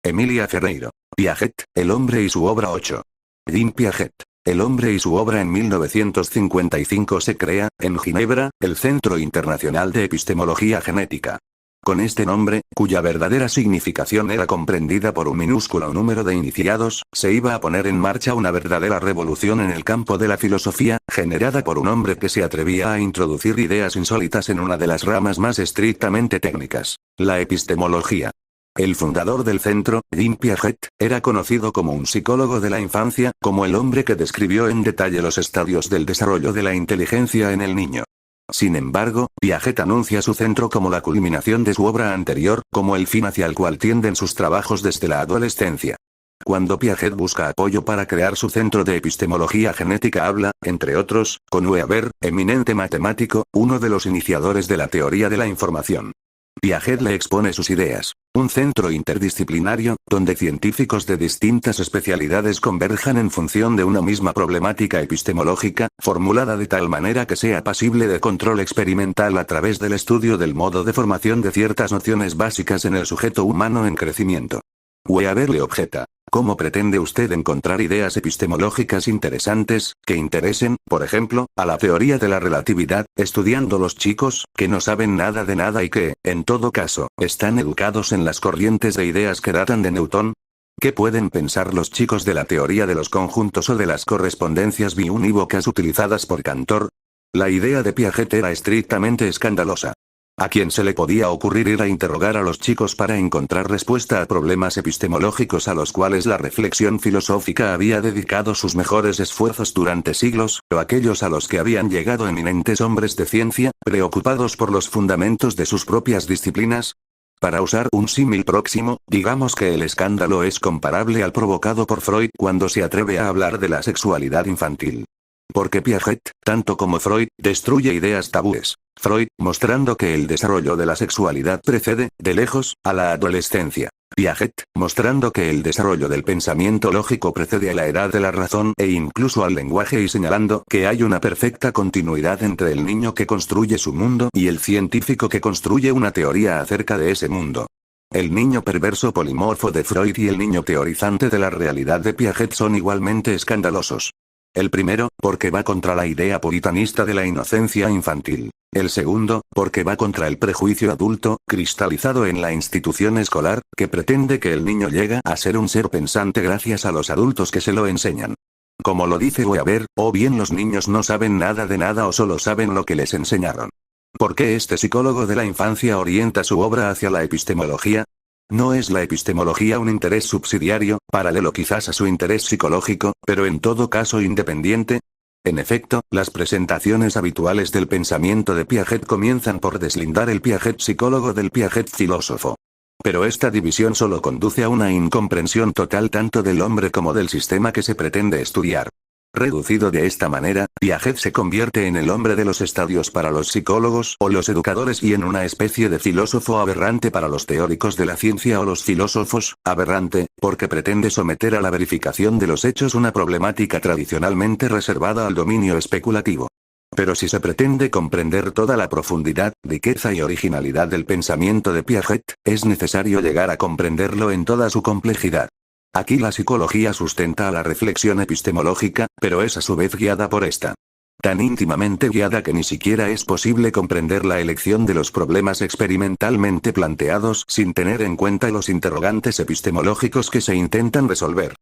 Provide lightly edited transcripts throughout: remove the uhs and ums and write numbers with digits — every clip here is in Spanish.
Emilia Ferreiro. Piaget, el hombre y su obra 8. Jean Piaget. El hombre y su obra. En 1955 se crea, en Ginebra, el Centro Internacional de Epistemología Genética. Con este nombre, cuya verdadera significación era comprendida por un minúsculo número de iniciados, se iba a poner en marcha una verdadera revolución en el campo de la filosofía, generada por un hombre que se atrevía a introducir ideas insólitas en una de las ramas más estrictamente técnicas, la epistemología. El fundador del centro, Jean Piaget, era conocido como un psicólogo de la infancia, como el hombre que describió en detalle los estadios del desarrollo de la inteligencia en el niño. Sin embargo, Piaget anuncia su centro como la culminación de su obra anterior, como el fin hacia el cual tienden sus trabajos desde la adolescencia. Cuando Piaget busca apoyo para crear su centro de epistemología genética habla, entre otros, con Weber, eminente matemático, uno de los iniciadores de la teoría de la información. Piaget le expone sus ideas. Un centro interdisciplinario, donde científicos de distintas especialidades converjan en función de una misma problemática epistemológica, formulada de tal manera que sea pasible de control experimental a través del estudio del modo de formación de ciertas nociones básicas en el sujeto humano en crecimiento. Weber le objeta: ¿cómo pretende usted encontrar ideas epistemológicas interesantes, que interesen, por ejemplo, a la teoría de la relatividad, estudiando los chicos, que no saben nada de nada y que, en todo caso, están educados en las corrientes de ideas que datan de Newton? ¿Qué pueden pensar los chicos de la teoría de los conjuntos o de las correspondencias biunívocas utilizadas por Cantor? La idea de Piaget era estrictamente escandalosa. A quien se le podía ocurrir ir a interrogar a los chicos para encontrar respuesta a problemas epistemológicos a los cuales la reflexión filosófica había dedicado sus mejores esfuerzos durante siglos, o aquellos a los que habían llegado eminentes hombres de ciencia, preocupados por los fundamentos de sus propias disciplinas. Para usar un símil próximo, digamos que el escándalo es comparable al provocado por Freud cuando se atreve a hablar de la sexualidad infantil. Porque Piaget, tanto como Freud, destruye ideas tabúes. Freud, mostrando que el desarrollo de la sexualidad precede, de lejos, a la adolescencia. Piaget, mostrando que el desarrollo del pensamiento lógico precede a la edad de la razón e incluso al lenguaje y señalando que hay una perfecta continuidad entre el niño que construye su mundo y el científico que construye una teoría acerca de ese mundo. El niño perverso polimorfo de Freud y el niño teorizante de la realidad de Piaget son igualmente escandalosos. El primero, porque va contra la idea puritanista de la inocencia infantil. El segundo, porque va contra el prejuicio adulto, cristalizado en la institución escolar, que pretende que el niño llega a ser un ser pensante gracias a los adultos que se lo enseñan. Como lo dice Weber, o bien los niños no saben nada de nada o solo saben lo que les enseñaron. ¿Por qué este psicólogo de la infancia orienta su obra hacia la epistemología? ¿No es la epistemología un interés subsidiario, paralelo quizás a su interés psicológico, pero en todo caso independiente? En efecto, las presentaciones habituales del pensamiento de Piaget comienzan por deslindar el Piaget psicólogo del Piaget filósofo. Pero esta división solo conduce a una incomprensión total tanto del hombre como del sistema que se pretende estudiar. Reducido de esta manera, Piaget se convierte en el hombre de los estadios para los psicólogos o los educadores y en una especie de filósofo aberrante para los teóricos de la ciencia o los filósofos, aberrante, porque pretende someter a la verificación de los hechos una problemática tradicionalmente reservada al dominio especulativo. Pero si se pretende comprender toda la profundidad, riqueza y originalidad del pensamiento de Piaget, es necesario llegar a comprenderlo en toda su complejidad. Aquí la psicología sustenta a la reflexión epistemológica, pero es a su vez guiada por esta. Tan íntimamente guiada que ni siquiera es posible comprender la elección de los problemas experimentalmente planteados sin tener en cuenta los interrogantes epistemológicos que se intentan resolver.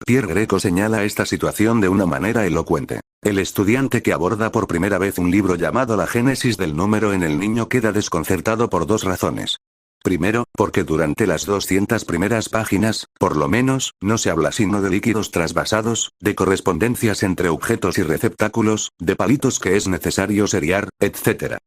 Pierre Greco señala esta situación de una manera elocuente. El estudiante que aborda por primera vez un libro llamado La génesis del número en el niño queda desconcertado por dos razones. Primero, porque durante las 200 primeras páginas, por lo menos, no se habla sino de líquidos trasvasados, de correspondencias entre objetos y receptáculos, de palitos que es necesario seriar, etc.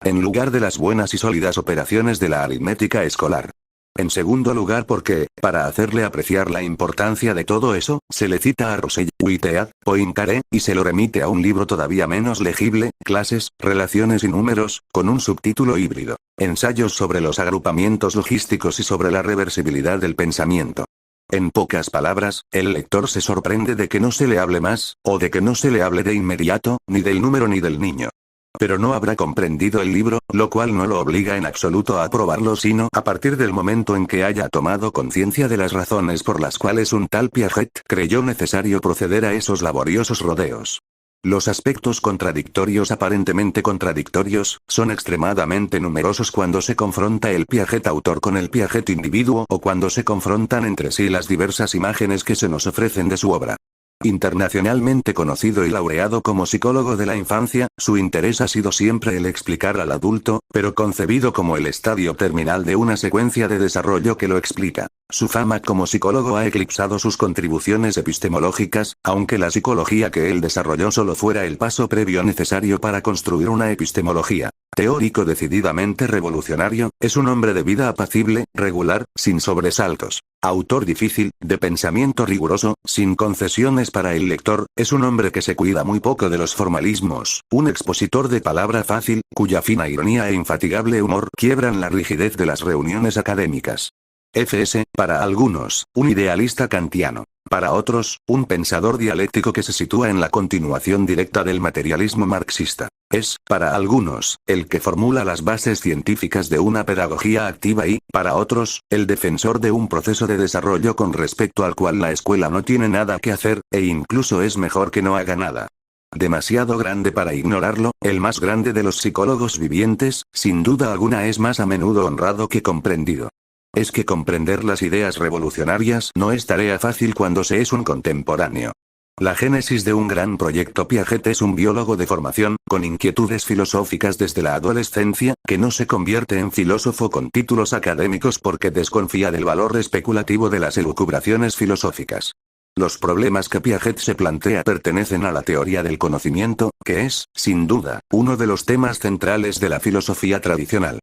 En lugar de las buenas y sólidas operaciones de la aritmética escolar. En segundo lugar porque, para hacerle apreciar la importancia de todo eso, se le cita a Russell, Whitehead, Poincaré, y se lo remite a un libro todavía menos legible, Clases, Relaciones y Números, con un subtítulo híbrido. Ensayos sobre los agrupamientos logísticos y sobre la reversibilidad del pensamiento. En pocas palabras, el lector se sorprende de que no se le hable más, o de que no se le hable de inmediato, ni del número ni del niño. Pero no habrá comprendido el libro, lo cual no lo obliga en absoluto a aprobarlo sino a partir del momento en que haya tomado conciencia de las razones por las cuales un tal Piaget creyó necesario proceder a esos laboriosos rodeos. Los aspectos contradictorios aparentemente contradictorios, son extremadamente numerosos cuando se confronta el Piaget autor con el Piaget individuo o cuando se confrontan entre sí las diversas imágenes que se nos ofrecen de su obra. Internacionalmente conocido y laureado como psicólogo de la infancia, su interés ha sido siempre el explicar al adulto, pero concebido como el estadio terminal de una secuencia de desarrollo que lo explica. Su fama como psicólogo ha eclipsado sus contribuciones epistemológicas, aunque la psicología que él desarrolló solo fuera el paso previo necesario para construir una epistemología. Teórico decididamente revolucionario, es un hombre de vida apacible, regular, sin sobresaltos. Autor difícil, de pensamiento riguroso, sin concesiones para el lector, es un hombre que se cuida muy poco de los formalismos, un expositor de palabra fácil, cuya fina ironía e infatigable humor quiebran la rigidez de las reuniones académicas. F.S., para algunos, un idealista kantiano. Para otros, un pensador dialéctico que se sitúa en la continuación directa del materialismo marxista. Es, para algunos, el que formula las bases científicas de una pedagogía activa y, para otros, el defensor de un proceso de desarrollo con respecto al cual la escuela no tiene nada que hacer, e incluso es mejor que no haga nada. Demasiado grande para ignorarlo, el más grande de los psicólogos vivientes, sin duda alguna es más a menudo honrado que comprendido. Es que comprender las ideas revolucionarias no es tarea fácil cuando se es un contemporáneo. La génesis de un gran proyecto Piaget es un biólogo de formación, con inquietudes filosóficas desde la adolescencia, que no se convierte en filósofo con títulos académicos porque desconfía del valor especulativo de las elucubraciones filosóficas. Los problemas que Piaget se plantea pertenecen a la teoría del conocimiento, que es, sin duda, uno de los temas centrales de la filosofía tradicional.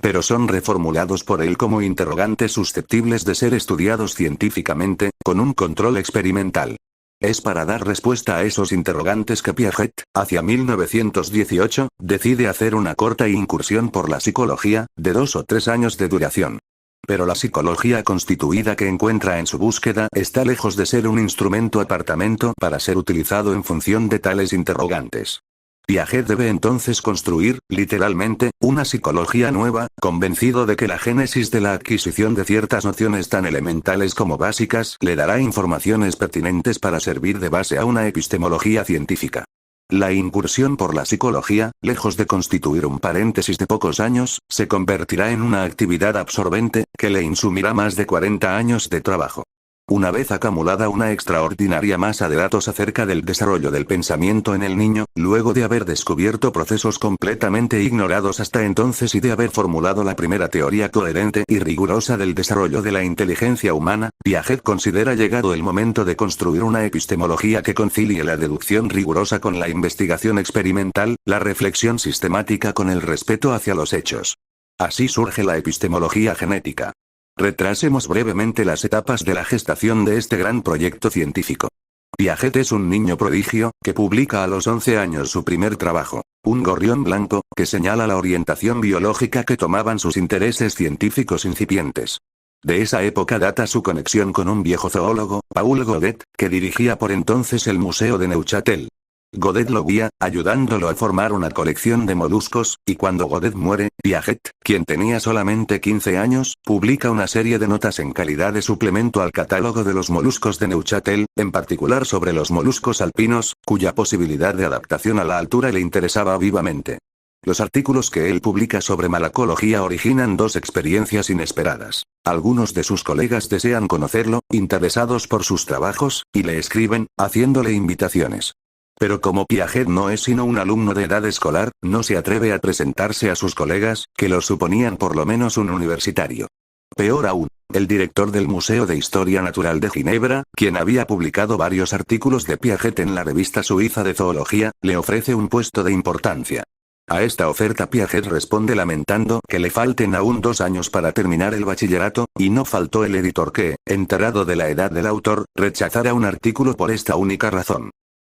Pero son reformulados por él como interrogantes susceptibles de ser estudiados científicamente, con un control experimental. Es para dar respuesta a esos interrogantes que Piaget, hacia 1918, decide hacer una corta incursión por la psicología, de 2 o 3 años de duración. Pero la psicología constituida que encuentra en su búsqueda está lejos de ser un instrumento apartamento para ser utilizado en función de tales interrogantes. Piaget debe entonces construir, literalmente, una psicología nueva, convencido de que la génesis de la adquisición de ciertas nociones tan elementales como básicas le dará informaciones pertinentes para servir de base a una epistemología científica. La incursión por la psicología, lejos de constituir un paréntesis de pocos años, se convertirá en una actividad absorbente, que le insumirá más de 40 años de trabajo. Una vez acumulada una extraordinaria masa de datos acerca del desarrollo del pensamiento en el niño, luego de haber descubierto procesos completamente ignorados hasta entonces y de haber formulado la primera teoría coherente y rigurosa del desarrollo de la inteligencia humana, Piaget considera llegado el momento de construir una epistemología que concilie la deducción rigurosa con la investigación experimental, la reflexión sistemática con el respeto hacia los hechos. Así surge la epistemología genética. Retrasemos brevemente las etapas de la gestación de este gran proyecto científico. Piaget es un niño prodigio, que publica a los 11 años su primer trabajo, Un gorrión blanco, que señala la orientación biológica que tomaban sus intereses científicos incipientes. De esa época data su conexión con un viejo zoólogo, Paul Godet, que dirigía por entonces el Museo de Neuchâtel. Godet lo guía, ayudándolo a formar una colección de moluscos, y cuando Godet muere, Piaget, quien tenía solamente 15 años, publica una serie de notas en calidad de suplemento al catálogo de los moluscos de Neuchâtel, en particular sobre los moluscos alpinos, cuya posibilidad de adaptación a la altura le interesaba vivamente. Los artículos que él publica sobre malacología originan dos experiencias inesperadas. Algunos de sus colegas desean conocerlo, interesados por sus trabajos, y le escriben, haciéndole invitaciones. Pero como Piaget no es sino un alumno de edad escolar, no se atreve a presentarse a sus colegas, que lo suponían por lo menos un universitario. Peor aún, el director del Museo de Historia Natural de Ginebra, quien había publicado varios artículos de Piaget en la revista suiza de zoología, le ofrece un puesto de importancia. A esta oferta Piaget responde lamentando que le falten aún 2 años para terminar el bachillerato, y no faltó el editor que, enterado de la edad del autor, rechazara un artículo por esta única razón.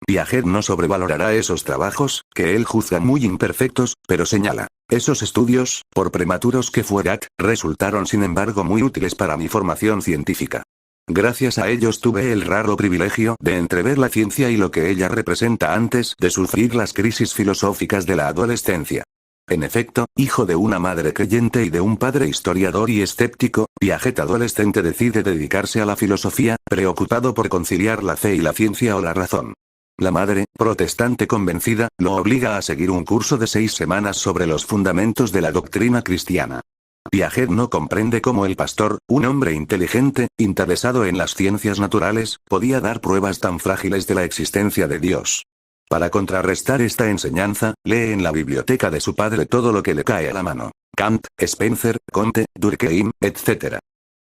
Piaget no sobrevalorará esos trabajos, que él juzga muy imperfectos, pero señala, esos estudios, por prematuros que fueran, resultaron sin embargo muy útiles para mi formación científica. Gracias a ellos tuve el raro privilegio de entrever la ciencia y lo que ella representa antes de sufrir las crisis filosóficas de la adolescencia. En efecto, hijo de una madre creyente y de un padre historiador y escéptico, Piaget adolescente decide dedicarse a la filosofía, preocupado por conciliar la fe y la ciencia o la razón. La madre, protestante convencida, lo obliga a seguir un curso de 6 semanas sobre los fundamentos de la doctrina cristiana. Piaget no comprende cómo el pastor, un hombre inteligente, interesado en las ciencias naturales, podía dar pruebas tan frágiles de la existencia de Dios. Para contrarrestar esta enseñanza, lee en la biblioteca de su padre todo lo que le cae a la mano. Kant, Spencer, Comte, Durkheim, etc.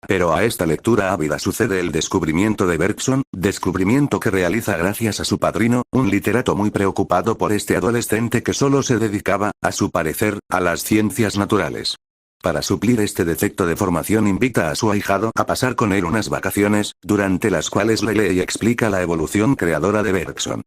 Pero a esta lectura ávida sucede el descubrimiento de Bergson, descubrimiento que realiza gracias a su padrino, un literato muy preocupado por este adolescente que solo se dedicaba, a su parecer, a las ciencias naturales. Para suplir este defecto de formación invita a su ahijado a pasar con él unas vacaciones, durante las cuales le lee y explica la evolución creadora de Bergson.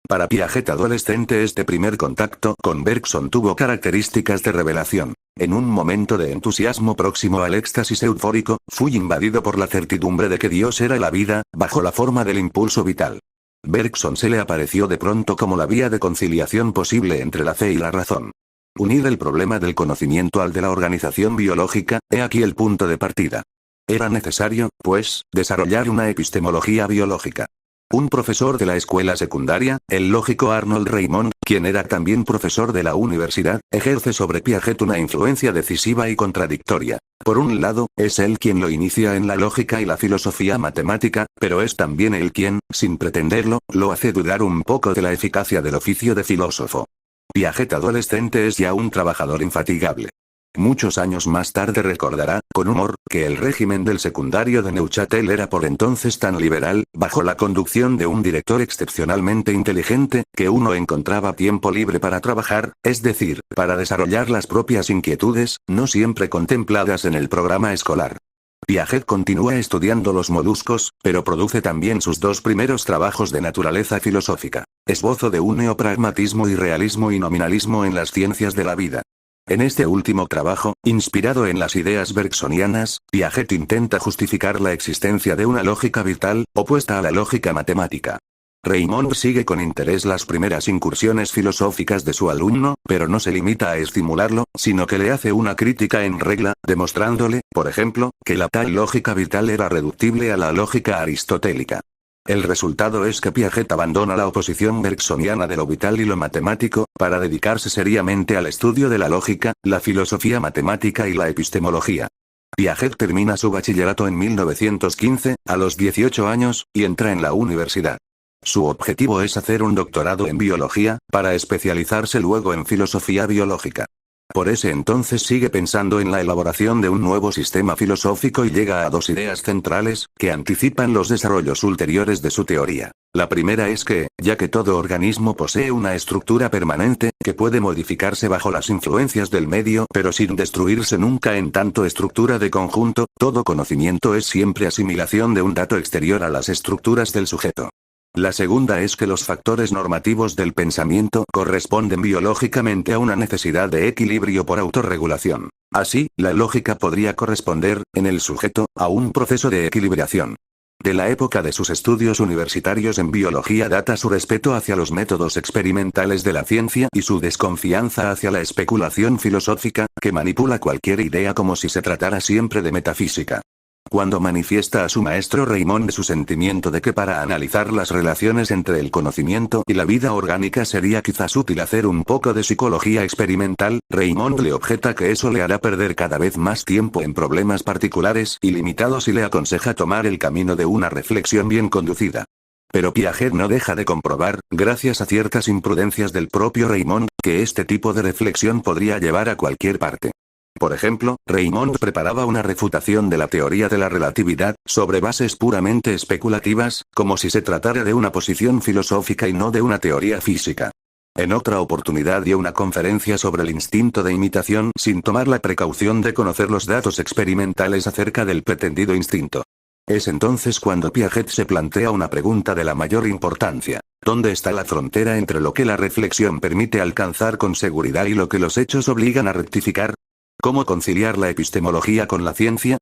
Para Piaget adolescente este primer contacto con Bergson tuvo características de revelación. En un momento de entusiasmo próximo al éxtasis eufórico, fui invadido por la certidumbre de que Dios era la vida, bajo la forma del impulso vital. Bergson se le apareció de pronto como la vía de conciliación posible entre la fe y la razón. Unir el problema del conocimiento al de la organización biológica, he aquí el punto de partida. Era necesario, pues, desarrollar una epistemología biológica. Un profesor de la escuela secundaria, el lógico Arnold Raymond, quien era también profesor de la universidad, ejerce sobre Piaget una influencia decisiva y contradictoria. Por un lado, es él quien lo inicia en la lógica y la filosofía matemática, pero es también él quien, sin pretenderlo, lo hace dudar un poco de la eficacia del oficio de filósofo. Piaget adolescente es ya un trabajador infatigable. Muchos años más tarde recordará, con humor, que el régimen del secundario de Neuchâtel era por entonces tan liberal, bajo la conducción de un director excepcionalmente inteligente, que uno encontraba tiempo libre para trabajar, es decir, para desarrollar las propias inquietudes, no siempre contempladas en el programa escolar. Piaget continúa estudiando los moluscos, pero produce también sus 2 primeros trabajos de naturaleza filosófica. Esbozo de un neopragmatismo y realismo y nominalismo en las ciencias de la vida. En este último trabajo, inspirado en las ideas bergsonianas, Piaget intenta justificar la existencia de una lógica vital, opuesta a la lógica matemática. Raymond sigue con interés las primeras incursiones filosóficas de su alumno, pero no se limita a estimularlo, sino que le hace una crítica en regla, demostrándole, por ejemplo, que la tal lógica vital era reductible a la lógica aristotélica. El resultado es que Piaget abandona la oposición bergsoniana de lo vital y lo matemático, para dedicarse seriamente al estudio de la lógica, la filosofía matemática y la epistemología. Piaget termina su bachillerato en 1915, a los 18 años, y entra en la universidad. Su objetivo es hacer un doctorado en biología, para especializarse luego en filosofía biológica. Por ese entonces sigue pensando en la elaboración de un nuevo sistema filosófico y llega a 2 ideas centrales, que anticipan los desarrollos ulteriores de su teoría. La primera es que, ya que todo organismo posee una estructura permanente, que puede modificarse bajo las influencias del medio pero sin destruirse nunca en tanto estructura de conjunto, todo conocimiento es siempre asimilación de un dato exterior a las estructuras del sujeto. La segunda es que los factores normativos del pensamiento corresponden biológicamente a una necesidad de equilibrio por autorregulación. Así, la lógica podría corresponder, en el sujeto, a un proceso de equilibración. De la época de sus estudios universitarios en biología data su respeto hacia los métodos experimentales de la ciencia y su desconfianza hacia la especulación filosófica, que manipula cualquier idea como si se tratara siempre de metafísica. Cuando manifiesta a su maestro Raymond su sentimiento de que para analizar las relaciones entre el conocimiento y la vida orgánica sería quizás útil hacer un poco de psicología experimental, Raymond le objeta que eso le hará perder cada vez más tiempo en problemas particulares y limitados y le aconseja tomar el camino de una reflexión bien conducida. Pero Piaget no deja de comprobar, gracias a ciertas imprudencias del propio Raymond, que este tipo de reflexión podría llevar a cualquier parte. Por ejemplo, Raymond preparaba una refutación de la teoría de la relatividad, sobre bases puramente especulativas, como si se tratara de una posición filosófica y no de una teoría física. En otra oportunidad dio una conferencia sobre el instinto de imitación sin tomar la precaución de conocer los datos experimentales acerca del pretendido instinto. Es entonces cuando Piaget se plantea una pregunta de la mayor importancia. ¿Dónde está la frontera entre lo que la reflexión permite alcanzar con seguridad y lo que los hechos obligan a rectificar? ¿Cómo conciliar la epistemología con la ciencia?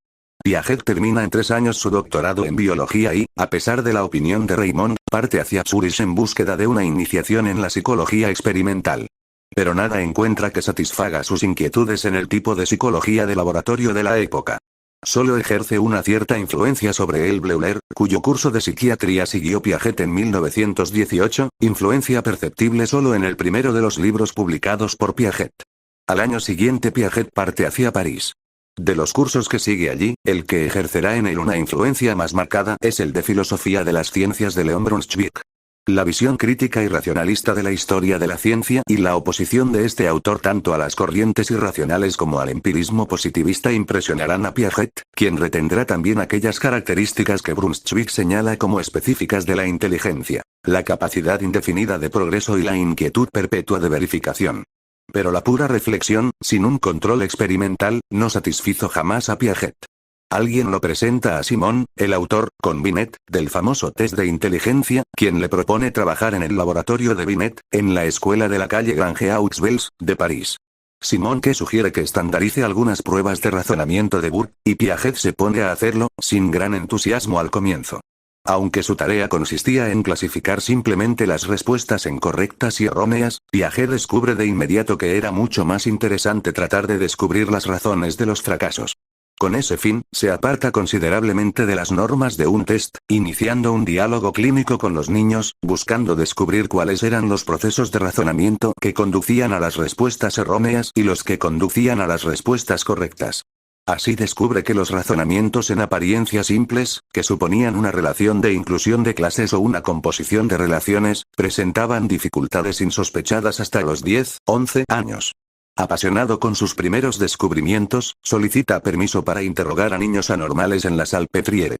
Piaget termina en 3 años su doctorado en biología y, a pesar de la opinión de Raymond, parte hacia Zurich en búsqueda de una iniciación en la psicología experimental. Pero nada encuentra que satisfaga sus inquietudes en el tipo de psicología de laboratorio de la época. Solo ejerce una cierta influencia sobre L. Bleuler, cuyo curso de psiquiatría siguió Piaget en 1918, influencia perceptible solo en el primero de los libros publicados por Piaget. Al año siguiente Piaget parte hacia París. De los cursos que sigue allí, el que ejercerá en él una influencia más marcada es el de Filosofía de las Ciencias de Leon Brunswick. La visión crítica y racionalista de la historia de la ciencia y la oposición de este autor tanto a las corrientes irracionales como al empirismo positivista impresionarán a Piaget, quien retendrá también aquellas características que Brunswick señala como específicas de la inteligencia, la capacidad indefinida de progreso y la inquietud perpetua de verificación. Pero la pura reflexión, sin un control experimental, no satisfizo jamás a Piaget. Alguien lo presenta a Simon, el autor, con Binet, del famoso test de inteligencia, quien le propone trabajar en el laboratorio de Binet, en la escuela de la calle Grange aux Belles, de París. Simon que sugiere que estandarice algunas pruebas de razonamiento de Burke, y Piaget se pone a hacerlo, sin gran entusiasmo al comienzo. Aunque su tarea consistía en clasificar simplemente las respuestas en correctas y erróneas, Piaget descubre de inmediato que era mucho más interesante tratar de descubrir las razones de los fracasos. Con ese fin, se aparta considerablemente de las normas de un test, iniciando un diálogo clínico con los niños, buscando descubrir cuáles eran los procesos de razonamiento que conducían a las respuestas erróneas y los que conducían a las respuestas correctas. Así descubre que los razonamientos en apariencia simples, que suponían una relación de inclusión de clases o una composición de relaciones, presentaban dificultades insospechadas hasta los 10, 11 años. Apasionado con sus primeros descubrimientos, solicita permiso para interrogar a niños anormales en la Salpêtrière.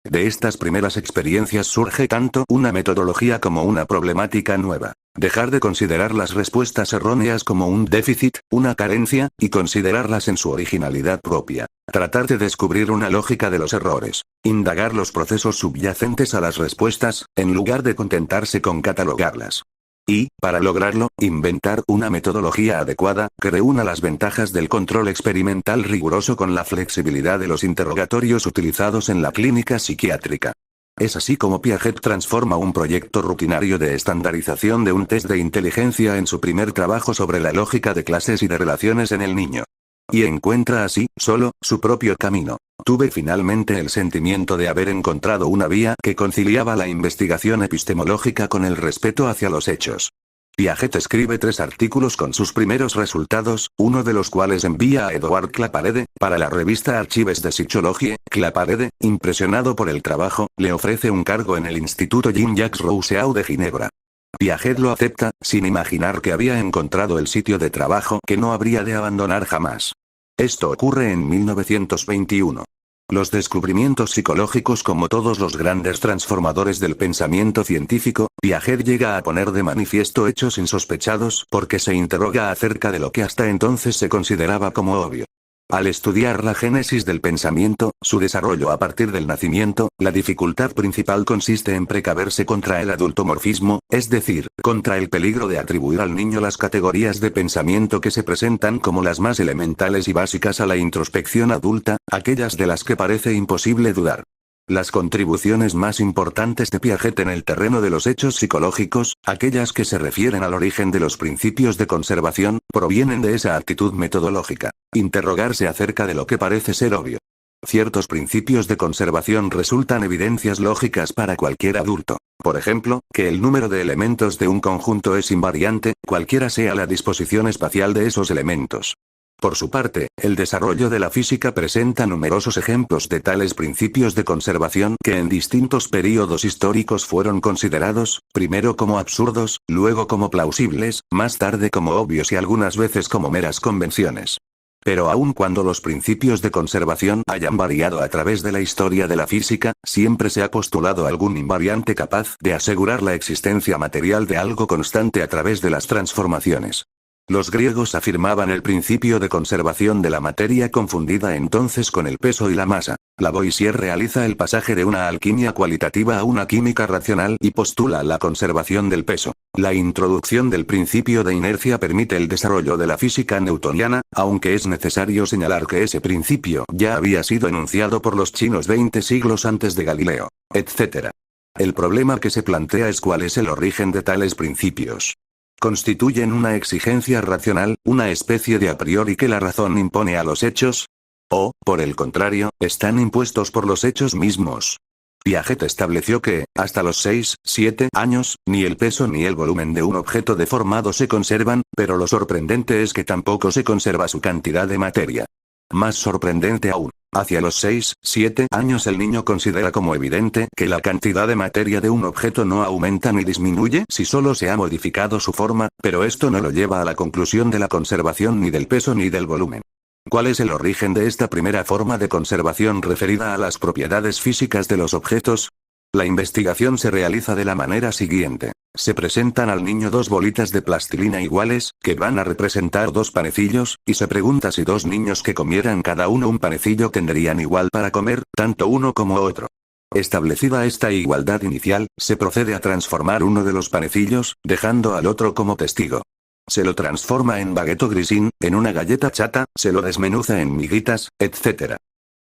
De estas primeras experiencias surge tanto una metodología como una problemática nueva. Dejar de considerar las respuestas erróneas como un déficit, una carencia, y considerarlas en su originalidad propia. Tratar de descubrir una lógica de los errores. Indagar los procesos subyacentes a las respuestas, en lugar de contentarse con catalogarlas. Y, para lograrlo, inventar una metodología adecuada, que reúna las ventajas del control experimental riguroso con la flexibilidad de los interrogatorios utilizados en la clínica psiquiátrica. Es así como Piaget transforma un proyecto rutinario de estandarización de un test de inteligencia en su primer trabajo sobre la lógica de clases y de relaciones en el niño. Y encuentra así, solo, su propio camino. Tuve finalmente el sentimiento de haber encontrado una vía que conciliaba la investigación epistemológica con el respeto hacia los hechos. Piaget escribe 3 artículos con sus primeros resultados, uno de los cuales envía a Edouard Claparède, para la revista Archives de Psychologie. Claparède, impresionado por el trabajo, le ofrece un cargo en el Instituto Jean-Jacques Rousseau de Ginebra. Piaget lo acepta, sin imaginar que había encontrado el sitio de trabajo que no habría de abandonar jamás. Esto ocurre en 1921. Los descubrimientos psicológicos, como todos los grandes transformadores del pensamiento científico, Piaget llega a poner de manifiesto hechos insospechados porque se interroga acerca de lo que hasta entonces se consideraba como obvio. Al estudiar la génesis del pensamiento, su desarrollo a partir del nacimiento, la dificultad principal consiste en precaverse contra el adultomorfismo, es decir, contra el peligro de atribuir al niño las categorías de pensamiento que se presentan como las más elementales y básicas a la introspección adulta, aquellas de las que parece imposible dudar. Las contribuciones más importantes de Piaget en el terreno de los hechos psicológicos, aquellas que se refieren al origen de los principios de conservación, provienen de esa actitud metodológica. Interrogarse acerca de lo que parece ser obvio. Ciertos principios de conservación resultan evidencias lógicas para cualquier adulto. Por ejemplo, que el número de elementos de un conjunto es invariante, cualquiera sea la disposición espacial de esos elementos. Por su parte, el desarrollo de la física presenta numerosos ejemplos de tales principios de conservación que en distintos períodos históricos fueron considerados, primero como absurdos, luego como plausibles, más tarde como obvios y algunas veces como meras convenciones. Pero aun cuando los principios de conservación hayan variado a través de la historia de la física, siempre se ha postulado algún invariante capaz de asegurar la existencia material de algo constante a través de las transformaciones. Los griegos afirmaban el principio de conservación de la materia confundida entonces con el peso y la masa. Lavoisier realiza el pasaje de una alquimia cualitativa a una química racional y postula la conservación del peso. La introducción del principio de inercia permite el desarrollo de la física newtoniana, aunque es necesario señalar que ese principio ya había sido enunciado por los chinos 20 siglos antes de Galileo, etc. El problema que se plantea es cuál es el origen de tales principios. ¿Constituyen una exigencia racional, una especie de a priori que la razón impone a los hechos? ¿O, por el contrario, están impuestos por los hechos mismos? Piaget estableció que, hasta los 6, 7 años, ni el peso ni el volumen de un objeto deformado se conservan, pero lo sorprendente es que tampoco se conserva su cantidad de materia. Más sorprendente aún, hacia los 6, 7 años el niño considera como evidente que la cantidad de materia de un objeto no aumenta ni disminuye si solo se ha modificado su forma, pero esto no lo lleva a la conclusión de la conservación ni del peso ni del volumen. ¿Cuál es el origen de esta primera forma de conservación referida a las propiedades físicas de los objetos? La investigación se realiza de la manera siguiente. Se presentan al niño dos bolitas de plastilina iguales, que van a representar dos panecillos, y se pregunta si dos niños que comieran cada uno un panecillo tendrían igual para comer, tanto uno como otro. Establecida esta igualdad inicial, se procede a transformar uno de los panecillos, dejando al otro como testigo. Se lo transforma en baguette grisín, en una galleta chata, se lo desmenuza en miguitas, etc.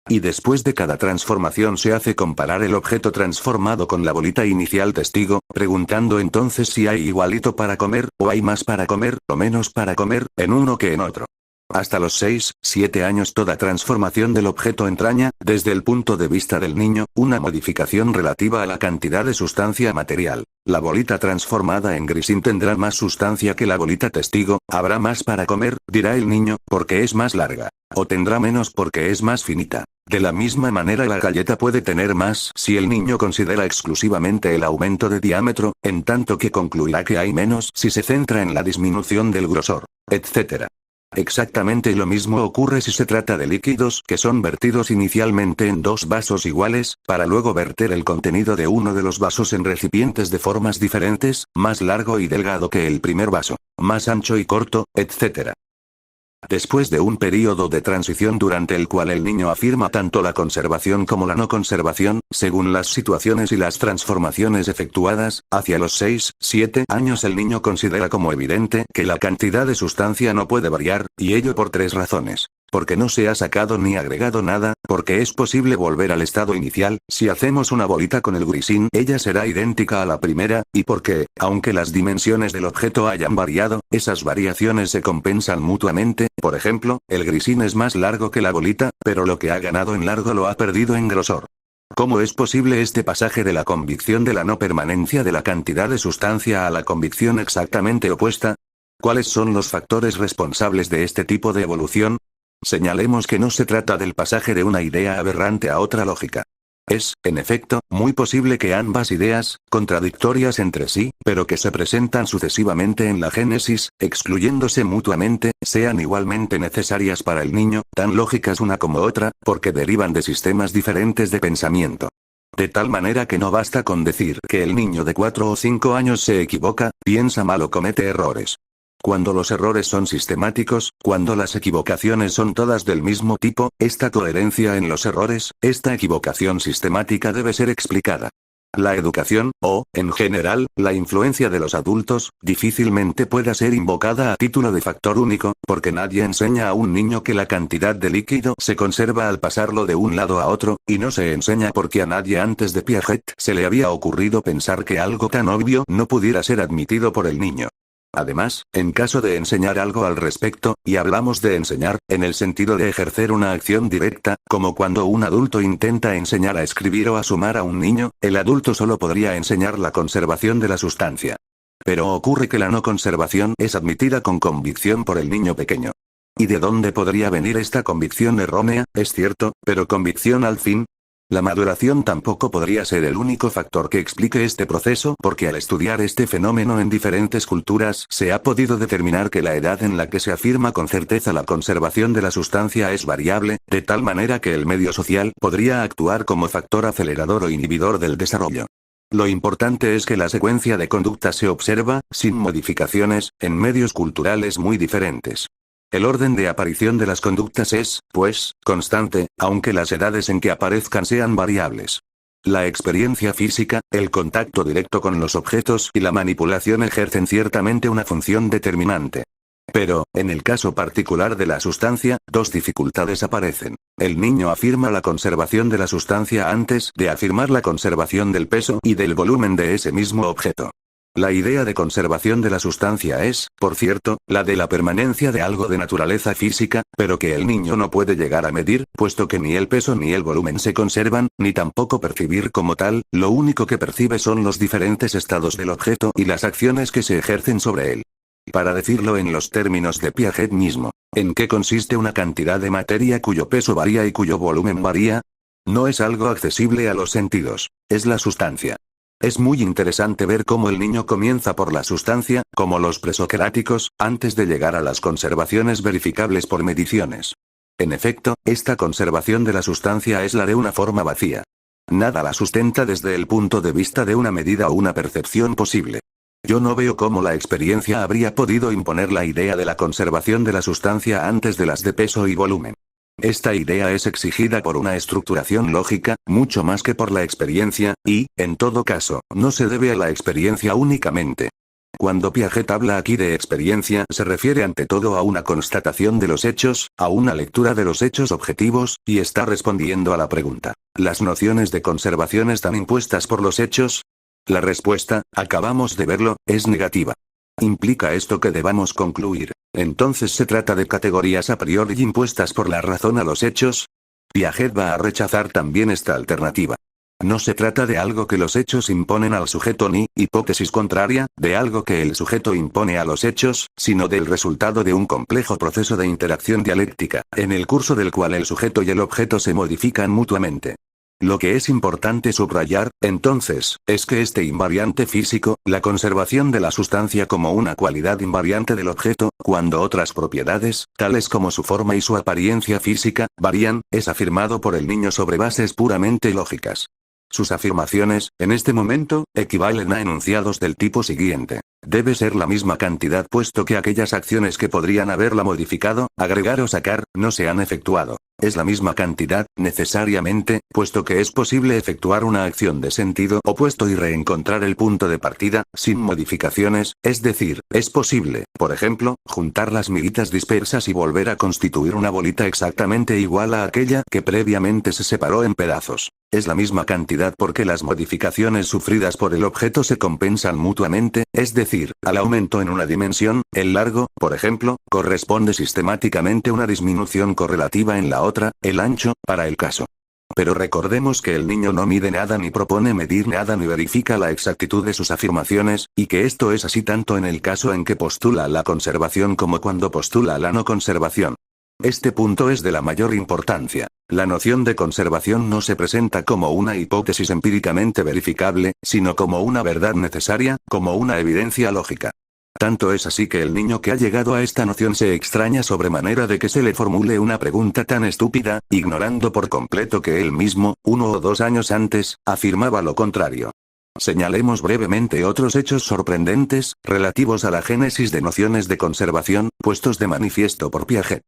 Y después de cada transformación se hace comparar el objeto transformado con la bolita inicial testigo, preguntando entonces si hay igualito para comer, o hay más para comer, o menos para comer, en uno que en otro. Hasta los 6, 7 años toda transformación del objeto entraña, desde el punto de vista del niño, una modificación relativa a la cantidad de sustancia material. La bolita transformada en grisín tendrá más sustancia que la bolita testigo, habrá más para comer, dirá el niño, porque es más larga. O tendrá menos porque es más finita. De la misma manera la galleta puede tener más si el niño considera exclusivamente el aumento de diámetro, en tanto que concluirá que hay menos si se centra en la disminución del grosor, etc. Exactamente lo mismo ocurre si se trata de líquidos que son vertidos inicialmente en dos vasos iguales, para luego verter el contenido de uno de los vasos en recipientes de formas diferentes, más largo y delgado que el primer vaso, más ancho y corto, etc. Después de un período de transición durante el cual el niño afirma tanto la conservación como la no conservación, según las situaciones y las transformaciones efectuadas, hacia los 6, 7 años el niño considera como evidente que la cantidad de sustancia no puede variar, y ello por tres razones. Porque no se ha sacado ni agregado nada, porque es posible volver al estado inicial, si hacemos una bolita con el grisín ella será idéntica a la primera, y porque, aunque las dimensiones del objeto hayan variado, esas variaciones se compensan mutuamente, por ejemplo, el grisín es más largo que la bolita, pero lo que ha ganado en largo lo ha perdido en grosor. ¿Cómo es posible este pasaje de la convicción de la no permanencia de la cantidad de sustancia a la convicción exactamente opuesta? ¿Cuáles son los factores responsables de este tipo de evolución? Señalemos que no se trata del pasaje de una idea aberrante a otra lógica. Es, en efecto, muy posible que ambas ideas, contradictorias entre sí, pero que se presentan sucesivamente en la génesis, excluyéndose mutuamente, sean igualmente necesarias para el niño, tan lógicas una como otra, porque derivan de sistemas diferentes de pensamiento. De tal manera que no basta con decir que el niño de 4 o 5 años se equivoca, piensa mal o comete errores. Cuando los errores son sistemáticos, cuando las equivocaciones son todas del mismo tipo, esta coherencia en los errores, esta equivocación sistemática debe ser explicada. La educación, o, en general, la influencia de los adultos, difícilmente pueda ser invocada a título de factor único, porque nadie enseña a un niño que la cantidad de líquido se conserva al pasarlo de un lado a otro, y no se enseña porque a nadie antes de Piaget se le había ocurrido pensar que algo tan obvio no pudiera ser admitido por el niño. Además, en caso de enseñar algo al respecto, y hablamos de enseñar, en el sentido de ejercer una acción directa, como cuando un adulto intenta enseñar a escribir o a sumar a un niño, el adulto solo podría enseñar la conservación de la sustancia. Pero ocurre que la no conservación es admitida con convicción por el niño pequeño. ¿Y de dónde podría venir esta convicción errónea? Es cierto, pero convicción al fin. La maduración tampoco podría ser el único factor que explique este proceso porque al estudiar este fenómeno en diferentes culturas se ha podido determinar que la edad en la que se afirma con certeza la conservación de la sustancia es variable, de tal manera que el medio social podría actuar como factor acelerador o inhibidor del desarrollo. Lo importante es que la secuencia de conducta se observa, sin modificaciones, en medios culturales muy diferentes. El orden de aparición de las conductas es, pues, constante, aunque las edades en que aparezcan sean variables. La experiencia física, el contacto directo con los objetos y la manipulación ejercen ciertamente una función determinante. Pero, en el caso particular de la sustancia, dos dificultades aparecen. El niño afirma la conservación de la sustancia antes de afirmar la conservación del peso y del volumen de ese mismo objeto. La idea de conservación de la sustancia es, por cierto, la de la permanencia de algo de naturaleza física, pero que el niño no puede llegar a medir, puesto que ni el peso ni el volumen se conservan, ni tampoco percibir como tal, lo único que percibe son los diferentes estados del objeto y las acciones que se ejercen sobre él. Para decirlo en los términos de Piaget mismo, ¿en qué consiste una cantidad de materia cuyo peso varía y cuyo volumen varía? No es algo accesible a los sentidos, es la sustancia. Es muy interesante ver cómo el niño comienza por la sustancia, como los presocráticos, antes de llegar a las conservaciones verificables por mediciones. En efecto, esta conservación de la sustancia es la de una forma vacía. Nada la sustenta desde el punto de vista de una medida o una percepción posible. Yo no veo cómo la experiencia habría podido imponer la idea de la conservación de la sustancia antes de las de peso y volumen. Esta idea es exigida por una estructuración lógica, mucho más que por la experiencia, y, en todo caso, no se debe a la experiencia únicamente. Cuando Piaget habla aquí de experiencia se refiere ante todo a una constatación de los hechos, a una lectura de los hechos objetivos, y está respondiendo a la pregunta, ¿las nociones de conservación están impuestas por los hechos? La respuesta, acabamos de verlo, es negativa. ¿Implica esto que debamos concluir? Entonces se trata de categorías a priori impuestas por la razón a los hechos. Piaget va a rechazar también esta alternativa. No se trata de algo que los hechos imponen al sujeto ni, hipótesis contraria, de algo que el sujeto impone a los hechos, sino del resultado de un complejo proceso de interacción dialéctica, en el curso del cual el sujeto y el objeto se modifican mutuamente. Lo que es importante subrayar, entonces, es que este invariante físico, la conservación de la sustancia como una cualidad invariante del objeto, cuando otras propiedades, tales como su forma y su apariencia física, varían, es afirmado por el niño sobre bases puramente lógicas. Sus afirmaciones, en este momento, equivalen a enunciados del tipo siguiente. Debe ser la misma cantidad puesto que aquellas acciones que podrían haberla modificado, agregar o sacar, no se han efectuado. Es la misma cantidad, necesariamente, puesto que es posible efectuar una acción de sentido opuesto y reencontrar el punto de partida, sin modificaciones, es decir, es posible, por ejemplo, juntar las miguitas dispersas y volver a constituir una bolita exactamente igual a aquella que previamente se separó en pedazos. Es la misma cantidad porque las modificaciones sufridas por el objeto se compensan mutuamente, es decir, al aumento en una dimensión, el largo, por ejemplo, corresponde sistemáticamente una disminución correlativa en la otra, el ancho, para el caso. Pero recordemos que el niño no mide nada ni propone medir nada ni verifica la exactitud de sus afirmaciones, y que esto es así tanto en el caso en que postula la conservación como cuando postula la no conservación. Este punto es de la mayor importancia. La noción de conservación no se presenta como una hipótesis empíricamente verificable, sino como una verdad necesaria, como una evidencia lógica. Tanto es así que el niño que ha llegado a esta noción se extraña sobremanera de que se le formule una pregunta tan estúpida, ignorando por completo que él mismo, 1 o 2 años antes, afirmaba lo contrario. Señalemos brevemente otros hechos sorprendentes, relativos a la génesis de nociones de conservación, puestos de manifiesto por Piaget.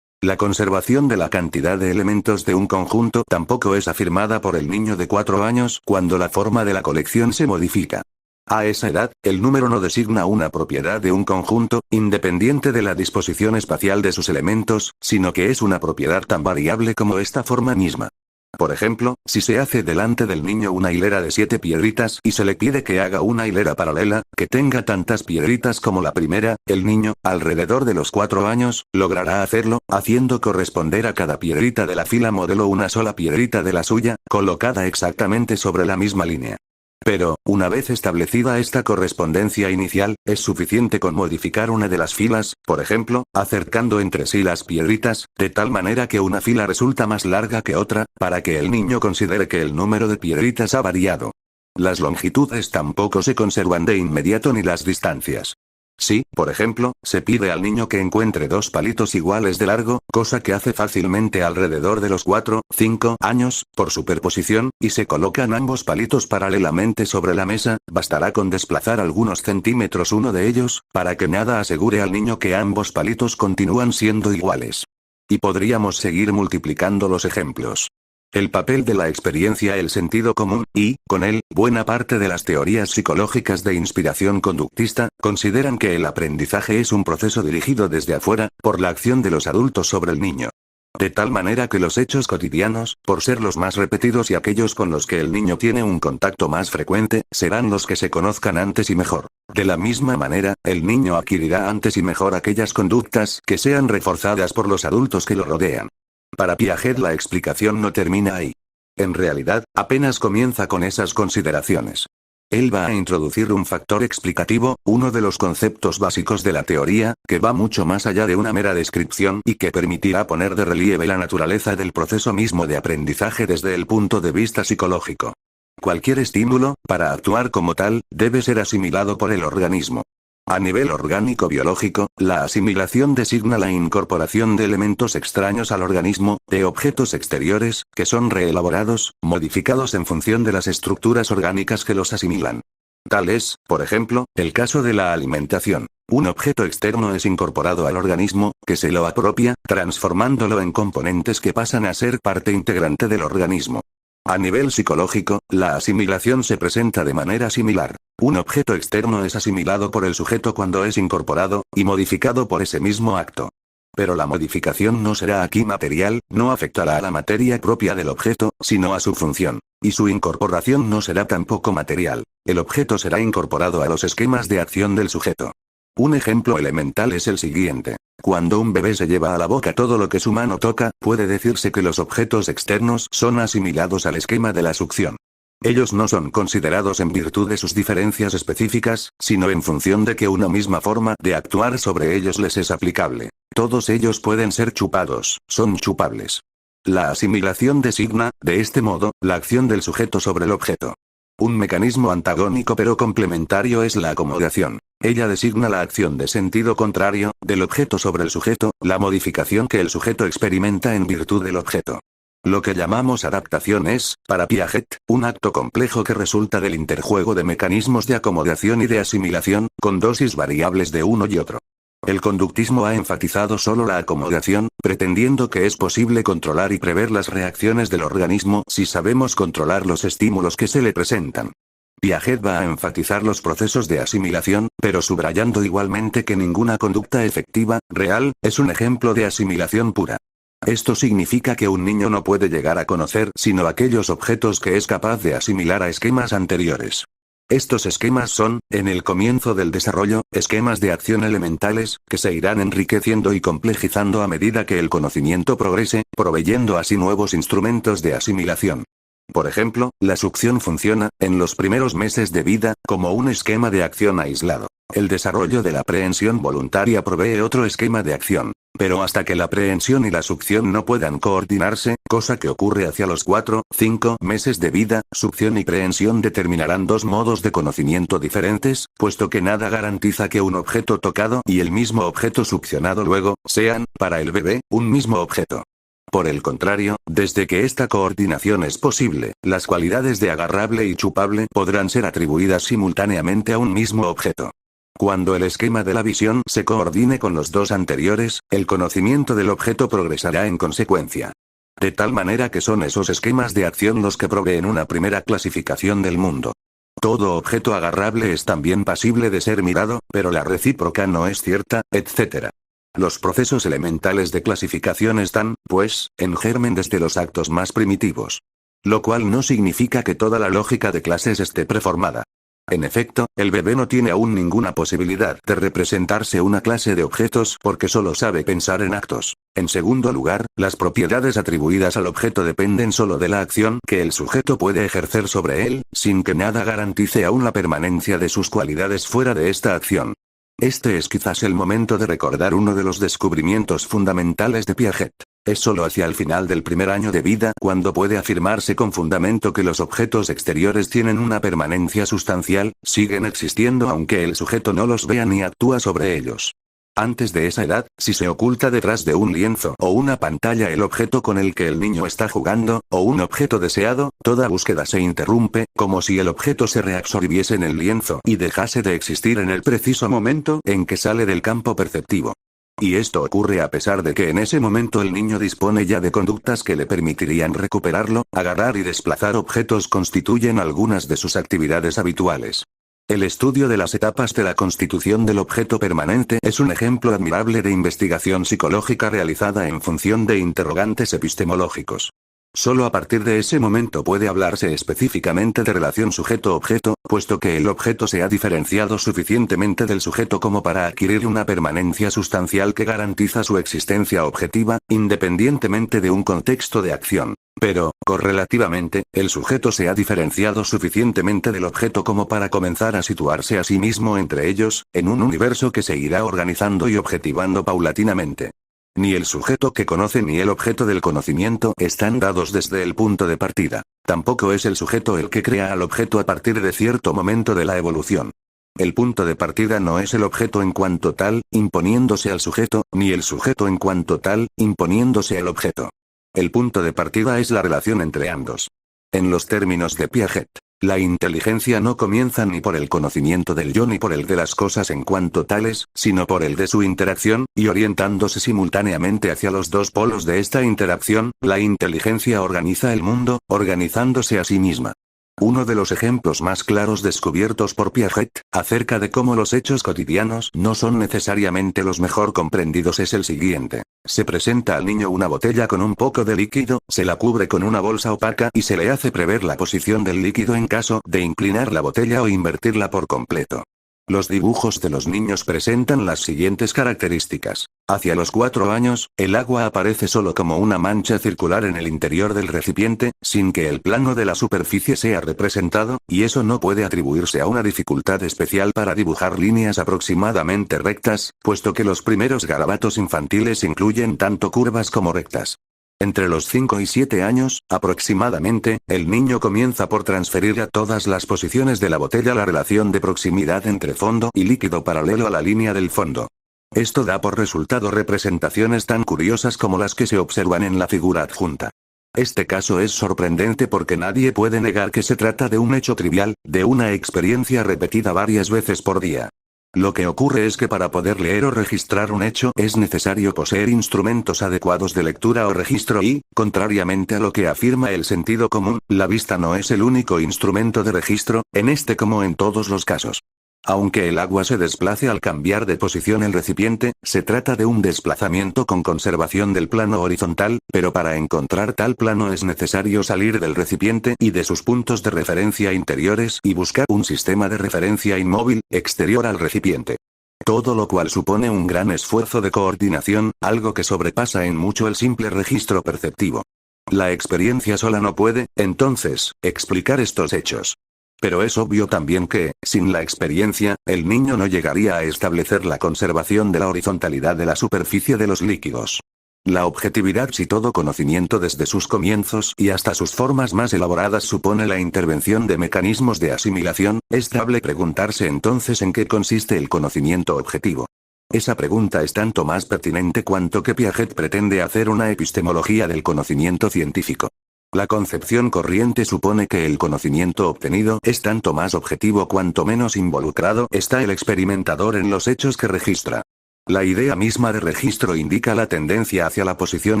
La conservación de la cantidad de elementos de un conjunto tampoco es afirmada por el niño de 4 años cuando la forma de la colección se modifica. A esa edad, el número no designa una propiedad de un conjunto, independiente de la disposición espacial de sus elementos, sino que es una propiedad tan variable como esta forma misma. Por ejemplo, si se hace delante del niño una hilera de 7 piedritas y se le pide que haga una hilera paralela, que tenga tantas piedritas como la primera, el niño, alrededor de los 4 años, logrará hacerlo, haciendo corresponder a cada piedrita de la fila modelo una sola piedrita de la suya, colocada exactamente sobre la misma línea. Pero, una vez establecida esta correspondencia inicial, es suficiente con modificar una de las filas, por ejemplo, acercando entre sí las piedritas, de tal manera que una fila resulta más larga que otra, para que el niño considere que el número de piedritas ha variado. Las longitudes tampoco se conservan de inmediato ni las distancias. Si, por ejemplo, se pide al niño que encuentre 2 palitos iguales de largo, cosa que hace fácilmente alrededor de los 4, 5 años, por superposición, y se colocan ambos palitos paralelamente sobre la mesa, bastará con desplazar algunos centímetros uno de ellos, para que nada asegure al niño que ambos palitos continúan siendo iguales. Y podríamos seguir multiplicando los ejemplos. El papel de la experiencia, el sentido común, y, con él, buena parte de las teorías psicológicas de inspiración conductista, consideran que el aprendizaje es un proceso dirigido desde afuera, por la acción de los adultos sobre el niño. De tal manera que los hechos cotidianos, por ser los más repetidos y aquellos con los que el niño tiene un contacto más frecuente, serán los que se conozcan antes y mejor. De la misma manera, el niño adquirirá antes y mejor aquellas conductas que sean reforzadas por los adultos que lo rodean. Para Piaget la explicación no termina ahí. En realidad, apenas comienza con esas consideraciones. Él va a introducir un factor explicativo, uno de los conceptos básicos de la teoría, que va mucho más allá de una mera descripción y que permitirá poner de relieve la naturaleza del proceso mismo de aprendizaje desde el punto de vista psicológico. Cualquier estímulo, para actuar como tal, debe ser asimilado por el organismo. A nivel orgánico-biológico, la asimilación designa la incorporación de elementos extraños al organismo, de objetos exteriores, que son reelaborados, modificados en función de las estructuras orgánicas que los asimilan. Tal es, por ejemplo, el caso de la alimentación. Un objeto externo es incorporado al organismo, que se lo apropia, transformándolo en componentes que pasan a ser parte integrante del organismo. A nivel psicológico, la asimilación se presenta de manera similar. Un objeto externo es asimilado por el sujeto cuando es incorporado, y modificado por ese mismo acto. Pero la modificación no será aquí material, no afectará a la materia propia del objeto, sino a su función. Y su incorporación no será tampoco material. El objeto será incorporado a los esquemas de acción del sujeto. Un ejemplo elemental es el siguiente. Cuando un bebé se lleva a la boca todo lo que su mano toca, puede decirse que los objetos externos son asimilados al esquema de la succión. Ellos no son considerados en virtud de sus diferencias específicas, sino en función de que una misma forma de actuar sobre ellos les es aplicable. Todos ellos pueden ser chupados, son chupables. La asimilación designa, de este modo, la acción del sujeto sobre el objeto. Un mecanismo antagónico pero complementario es la acomodación. Ella designa la acción de sentido contrario, del objeto sobre el sujeto, la modificación que el sujeto experimenta en virtud del objeto. Lo que llamamos adaptación es, para Piaget, un acto complejo que resulta del interjuego de mecanismos de acomodación y de asimilación, con dosis variables de uno y otro. El conductismo ha enfatizado solo la acomodación, pretendiendo que es posible controlar y prever las reacciones del organismo si sabemos controlar los estímulos que se le presentan. Piaget va a enfatizar los procesos de asimilación, pero subrayando igualmente que ninguna conducta efectiva, real, es un ejemplo de asimilación pura. Esto significa que un niño no puede llegar a conocer sino aquellos objetos que es capaz de asimilar a esquemas anteriores. Estos esquemas son, en el comienzo del desarrollo, esquemas de acción elementales, que se irán enriqueciendo y complejizando a medida que el conocimiento progrese, proveyendo así nuevos instrumentos de asimilación. Por ejemplo, la succión funciona, en los primeros meses de vida, como un esquema de acción aislado. El desarrollo de la aprehensión voluntaria provee otro esquema de acción. Pero hasta que la aprehensión y la succión no puedan coordinarse, cosa que ocurre hacia los 4-5 meses de vida, succión y prehensión determinarán dos modos de conocimiento diferentes, puesto que nada garantiza que un objeto tocado y el mismo objeto succionado luego, sean, para el bebé, un mismo objeto. Por el contrario, desde que esta coordinación es posible, las cualidades de agarrable y chupable podrán ser atribuidas simultáneamente a un mismo objeto. Cuando el esquema de la visión se coordine con los dos anteriores, el conocimiento del objeto progresará en consecuencia. De tal manera que son esos esquemas de acción los que proveen una primera clasificación del mundo. Todo objeto agarrable es también pasible de ser mirado, pero la recíproca no es cierta, etc. Los procesos elementales de clasificación están, pues, en germen desde los actos más primitivos. Lo cual no significa que toda la lógica de clases esté preformada. En efecto, el bebé no tiene aún ninguna posibilidad de representarse una clase de objetos porque solo sabe pensar en actos. En segundo lugar, las propiedades atribuidas al objeto dependen solo de la acción que el sujeto puede ejercer sobre él, sin que nada garantice aún la permanencia de sus cualidades fuera de esta acción. Este es quizás el momento de recordar uno de los descubrimientos fundamentales de Piaget. Es solo hacia el final del primer año de vida cuando puede afirmarse con fundamento que los objetos exteriores tienen una permanencia sustancial, siguen existiendo aunque el sujeto no los vea ni actúa sobre ellos. Antes de esa edad, si se oculta detrás de un lienzo o una pantalla el objeto con el que el niño está jugando, o un objeto deseado, toda búsqueda se interrumpe, como si el objeto se reabsorbiese en el lienzo y dejase de existir en el preciso momento en que sale del campo perceptivo. Y esto ocurre a pesar de que en ese momento el niño dispone ya de conductas que le permitirían recuperarlo, agarrar y desplazar objetos constituyen algunas de sus actividades habituales. El estudio de las etapas de la constitución del objeto permanente es un ejemplo admirable de investigación psicológica realizada en función de interrogantes epistemológicos. Solo a partir de ese momento puede hablarse específicamente de relación sujeto-objeto, puesto que el objeto se ha diferenciado suficientemente del sujeto como para adquirir una permanencia sustancial que garantiza su existencia objetiva, independientemente de un contexto de acción. Pero, correlativamente, el sujeto se ha diferenciado suficientemente del objeto como para comenzar a situarse a sí mismo entre ellos, en un universo que se irá organizando y objetivando paulatinamente. Ni el sujeto que conoce ni el objeto del conocimiento están dados desde el punto de partida. Tampoco es el sujeto el que crea al objeto a partir de cierto momento de la evolución. El punto de partida no es el objeto en cuanto tal, imponiéndose al sujeto, ni el sujeto en cuanto tal, imponiéndose al objeto. El punto de partida es la relación entre ambos. En los términos de Piaget, la inteligencia no comienza ni por el conocimiento del yo ni por el de las cosas en cuanto tales, sino por el de su interacción, y orientándose simultáneamente hacia los dos polos de esta interacción, la inteligencia organiza el mundo, organizándose a sí misma. Uno de los ejemplos más claros descubiertos por Piaget, acerca de cómo los hechos cotidianos no son necesariamente los mejor comprendidos es el siguiente. Se presenta al niño una botella con un poco de líquido, se la cubre con una bolsa opaca y se le hace prever la posición del líquido en caso de inclinar la botella o invertirla por completo. Los dibujos de los niños presentan las siguientes características. Hacia los 4 años, el agua aparece solo como una mancha circular en el interior del recipiente, sin que el plano de la superficie sea representado, y eso no puede atribuirse a una dificultad especial para dibujar líneas aproximadamente rectas, puesto que los primeros garabatos infantiles incluyen tanto curvas como rectas. Entre los 5 y 7 años, aproximadamente, el niño comienza por transferir a todas las posiciones de la botella la relación de proximidad entre fondo y líquido paralelo a la línea del fondo. Esto da por resultado representaciones tan curiosas como las que se observan en la figura adjunta. Este caso es sorprendente porque nadie puede negar que se trata de un hecho trivial, de una experiencia repetida varias veces por día. Lo que ocurre es que para poder leer o registrar un hecho es necesario poseer instrumentos adecuados de lectura o registro y, contrariamente a lo que afirma el sentido común, la vista no es el único instrumento de registro, en este como en todos los casos. Aunque el agua se desplace al cambiar de posición el recipiente, se trata de un desplazamiento con conservación del plano horizontal, pero para encontrar tal plano es necesario salir del recipiente y de sus puntos de referencia interiores y buscar un sistema de referencia inmóvil, exterior al recipiente. Todo lo cual supone un gran esfuerzo de coordinación, algo que sobrepasa en mucho el simple registro perceptivo. La experiencia sola no puede, entonces, explicar estos hechos. Pero es obvio también que, sin la experiencia, el niño no llegaría a establecer la conservación de la horizontalidad de la superficie de los líquidos. La objetividad si todo conocimiento desde sus comienzos y hasta sus formas más elaboradas supone la intervención de mecanismos de asimilación, es dable preguntarse entonces en qué consiste el conocimiento objetivo. Esa pregunta es tanto más pertinente cuanto que Piaget pretende hacer una epistemología del conocimiento científico. La concepción corriente supone que el conocimiento obtenido es tanto más objetivo cuanto menos involucrado está el experimentador en los hechos que registra. La idea misma de registro indica la tendencia hacia la posición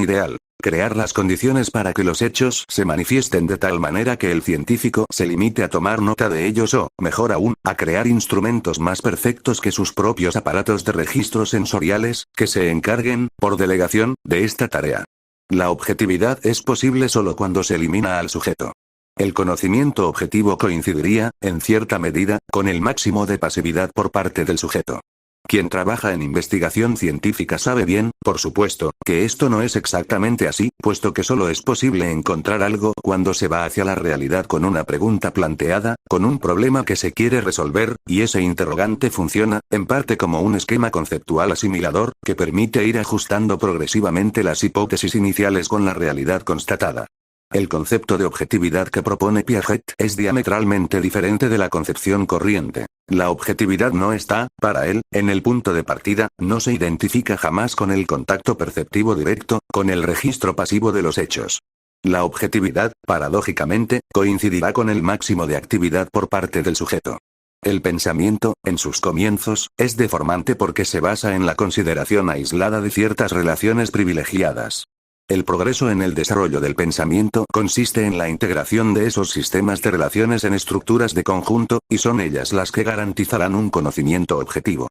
ideal, crear las condiciones para que los hechos se manifiesten de tal manera que el científico se limite a tomar nota de ellos o, mejor aún, a crear instrumentos más perfectos que sus propios aparatos de registro sensoriales, que se encarguen, por delegación, de esta tarea. La objetividad es posible solo cuando se elimina al sujeto. El conocimiento objetivo coincidiría, en cierta medida, con el máximo de pasividad por parte del sujeto. Quien trabaja en investigación científica sabe bien, por supuesto, que esto no es exactamente así, puesto que solo es posible encontrar algo cuando se va hacia la realidad con una pregunta planteada, con un problema que se quiere resolver, y ese interrogante funciona, en parte como un esquema conceptual asimilador, que permite ir ajustando progresivamente las hipótesis iniciales con la realidad constatada. El concepto de objetividad que propone Piaget es diametralmente diferente de la concepción corriente. La objetividad no está, para él, en el punto de partida, no se identifica jamás con el contacto perceptivo directo, con el registro pasivo de los hechos. La objetividad, paradójicamente, coincidirá con el máximo de actividad por parte del sujeto. El pensamiento, en sus comienzos, es deformante porque se basa en la consideración aislada de ciertas relaciones privilegiadas. El progreso en el desarrollo del pensamiento consiste en la integración de esos sistemas de relaciones en estructuras de conjunto, y son ellas las que garantizarán un conocimiento objetivo.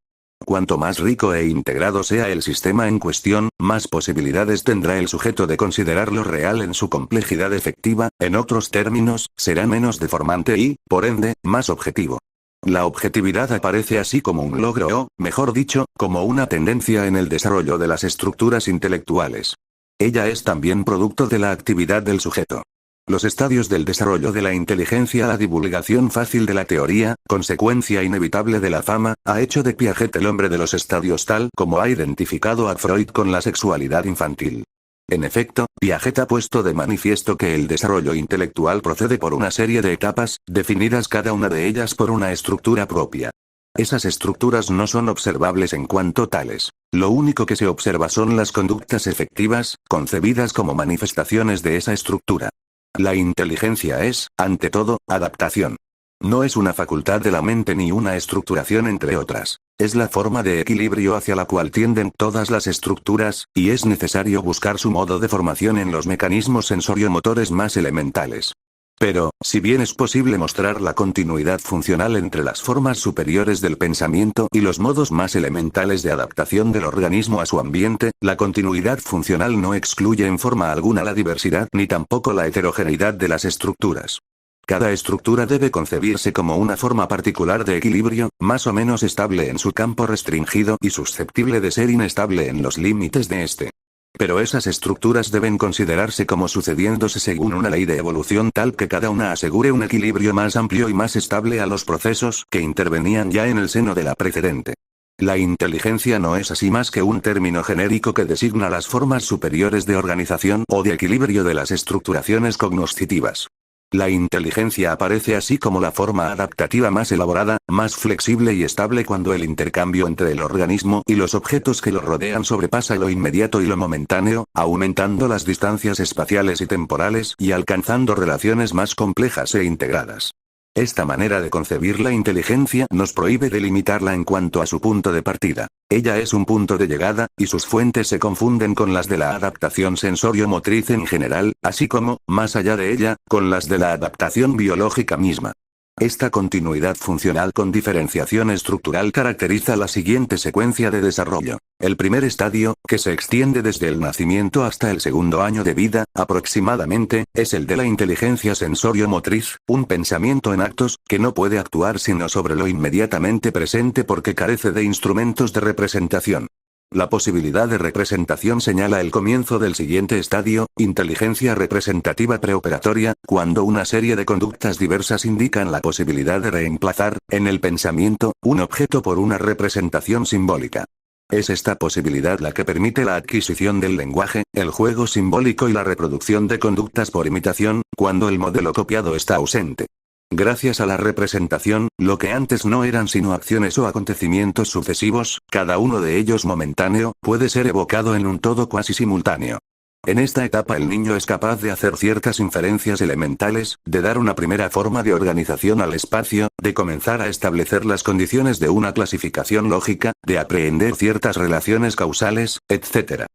Cuanto más rico e integrado sea el sistema en cuestión, más posibilidades tendrá el sujeto de considerar lo real en su complejidad efectiva, en otros términos, será menos deformante y, por ende, más objetivo. La objetividad aparece así como un logro o, mejor dicho, como una tendencia en el desarrollo de las estructuras intelectuales. Ella es también producto de la actividad del sujeto. Los estadios del desarrollo de la inteligencia, la divulgación fácil de la teoría, consecuencia inevitable de la fama, ha hecho de Piaget el hombre de los estadios tal como ha identificado a Freud con la sexualidad infantil. En efecto, Piaget ha puesto de manifiesto que el desarrollo intelectual procede por una serie de etapas, definidas cada una de ellas por una estructura propia. Esas estructuras no son observables en cuanto tales. Lo único que se observa son las conductas efectivas, concebidas como manifestaciones de esa estructura. La inteligencia es, ante todo, adaptación. No es una facultad de la mente ni una estructuración entre otras. Es la forma de equilibrio hacia la cual tienden todas las estructuras, y es necesario buscar su modo de formación en los mecanismos sensorio-motores más elementales. Pero, si bien es posible mostrar la continuidad funcional entre las formas superiores del pensamiento y los modos más elementales de adaptación del organismo a su ambiente, la continuidad funcional no excluye en forma alguna la diversidad ni tampoco la heterogeneidad de las estructuras. Cada estructura debe concebirse como una forma particular de equilibrio, más o menos estable en su campo restringido y susceptible de ser inestable en los límites de este. Pero esas estructuras deben considerarse como sucediéndose según una ley de evolución tal que cada una asegure un equilibrio más amplio y más estable a los procesos que intervenían ya en el seno de la precedente. La inteligencia no es así más que un término genérico que designa las formas superiores de organización o de equilibrio de las estructuraciones cognoscitivas. La inteligencia aparece así como la forma adaptativa más elaborada, más flexible y estable cuando el intercambio entre el organismo y los objetos que lo rodean sobrepasa lo inmediato y lo momentáneo, aumentando las distancias espaciales y temporales y alcanzando relaciones más complejas e integradas. Esta manera de concebir la inteligencia nos prohíbe delimitarla en cuanto a su punto de partida. Ella es un punto de llegada, y sus fuentes se confunden con las de la adaptación sensorio-motriz en general, así como, más allá de ella, con las de la adaptación biológica misma. Esta continuidad funcional con diferenciación estructural caracteriza la siguiente secuencia de desarrollo. El primer estadio, que se extiende desde el nacimiento hasta el segundo año de vida, aproximadamente, es el de la inteligencia sensorio-motriz, un pensamiento en actos, que no puede actuar sino sobre lo inmediatamente presente porque carece de instrumentos de representación. La posibilidad de representación señala el comienzo del siguiente estadio, inteligencia representativa preoperatoria, cuando una serie de conductas diversas indican la posibilidad de reemplazar, en el pensamiento, un objeto por una representación simbólica. Es esta posibilidad la que permite la adquisición del lenguaje, el juego simbólico y la reproducción de conductas por imitación, cuando el modelo copiado está ausente. Gracias a la representación, lo que antes no eran sino acciones o acontecimientos sucesivos, cada uno de ellos momentáneo, puede ser evocado en un todo cuasi simultáneo. En esta etapa el niño es capaz de hacer ciertas inferencias elementales, de dar una primera forma de organización al espacio, de comenzar a establecer las condiciones de una clasificación lógica, de aprehender ciertas relaciones causales, etc.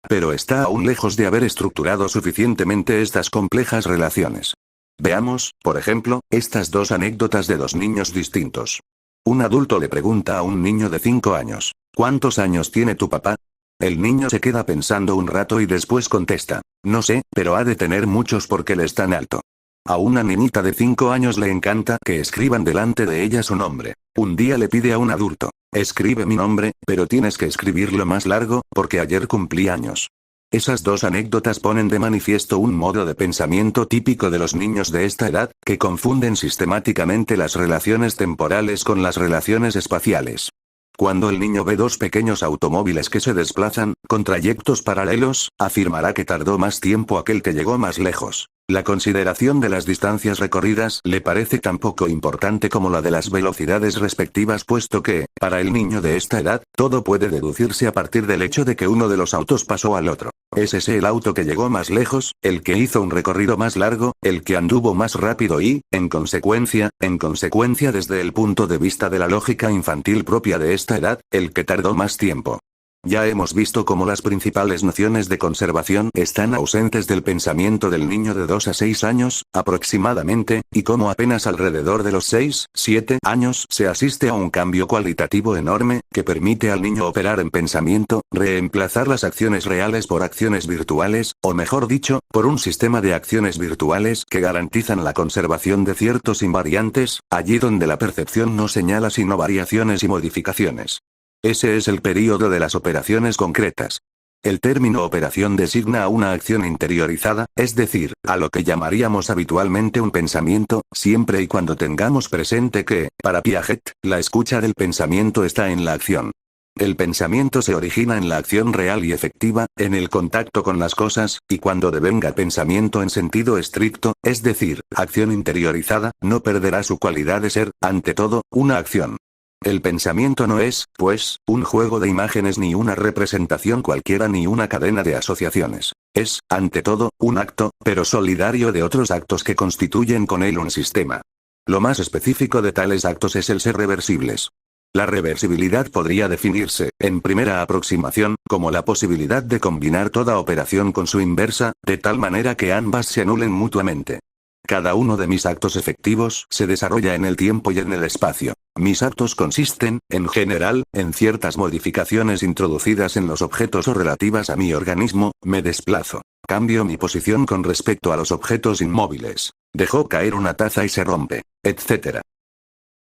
Pero está aún lejos de haber estructurado suficientemente estas complejas relaciones. Veamos, por ejemplo, estas dos anécdotas de dos niños distintos. Un adulto le pregunta a un niño de 5 años, ¿cuántos años tiene tu papá? El niño se queda pensando un rato y después contesta, no sé, pero ha de tener muchos porque él es tan alto. A una niñita de 5 años le encanta que escriban delante de ella su nombre. Un día le pide a un adulto, escribe mi nombre, pero tienes que escribirlo más largo, porque ayer cumplí años. Esas dos anécdotas ponen de manifiesto un modo de pensamiento típico de los niños de esta edad, que confunden sistemáticamente las relaciones temporales con las relaciones espaciales. Cuando el niño ve dos pequeños automóviles que se desplazan, con trayectos paralelos, afirmará que tardó más tiempo aquel que llegó más lejos. La consideración de las distancias recorridas le parece tan poco importante como la de las velocidades respectivas, puesto que, para el niño de esta edad, todo puede deducirse a partir del hecho de que uno de los autos pasó al otro. ¿Es ese el auto que llegó más lejos, el que hizo un recorrido más largo, el que anduvo más rápido y, en consecuencia, desde el punto de vista de la lógica infantil propia de esta edad, el que tardó más tiempo? Ya hemos visto cómo las principales nociones de conservación están ausentes del pensamiento del niño de 2 a 6 años, aproximadamente, y cómo apenas alrededor de los 6, 7 años se asiste a un cambio cualitativo enorme, que permite al niño operar en pensamiento, reemplazar las acciones reales por acciones virtuales, o mejor dicho, por un sistema de acciones virtuales que garantizan la conservación de ciertos invariantes, allí donde la percepción no señala sino variaciones y modificaciones. Ese es el período de las operaciones concretas. El término operación designa a una acción interiorizada, es decir, a lo que llamaríamos habitualmente un pensamiento, siempre y cuando tengamos presente que, para Piaget, la escucha del pensamiento está en la acción. El pensamiento se origina en la acción real y efectiva, en el contacto con las cosas, y cuando devenga pensamiento en sentido estricto, es decir, acción interiorizada, no perderá su cualidad de ser, ante todo, una acción. El pensamiento no es, pues, un juego de imágenes ni una representación cualquiera ni una cadena de asociaciones. Es, ante todo, un acto, pero solidario de otros actos que constituyen con él un sistema. Lo más específico de tales actos es el ser reversibles. La reversibilidad podría definirse, en primera aproximación, como la posibilidad de combinar toda operación con su inversa, de tal manera que ambas se anulen mutuamente. Cada uno de mis actos efectivos se desarrolla en el tiempo y en el espacio. Mis actos consisten, en general, en ciertas modificaciones introducidas en los objetos o relativas a mi organismo, me desplazo. Cambio mi posición con respecto a los objetos inmóviles. Dejo caer una taza y se rompe, etc.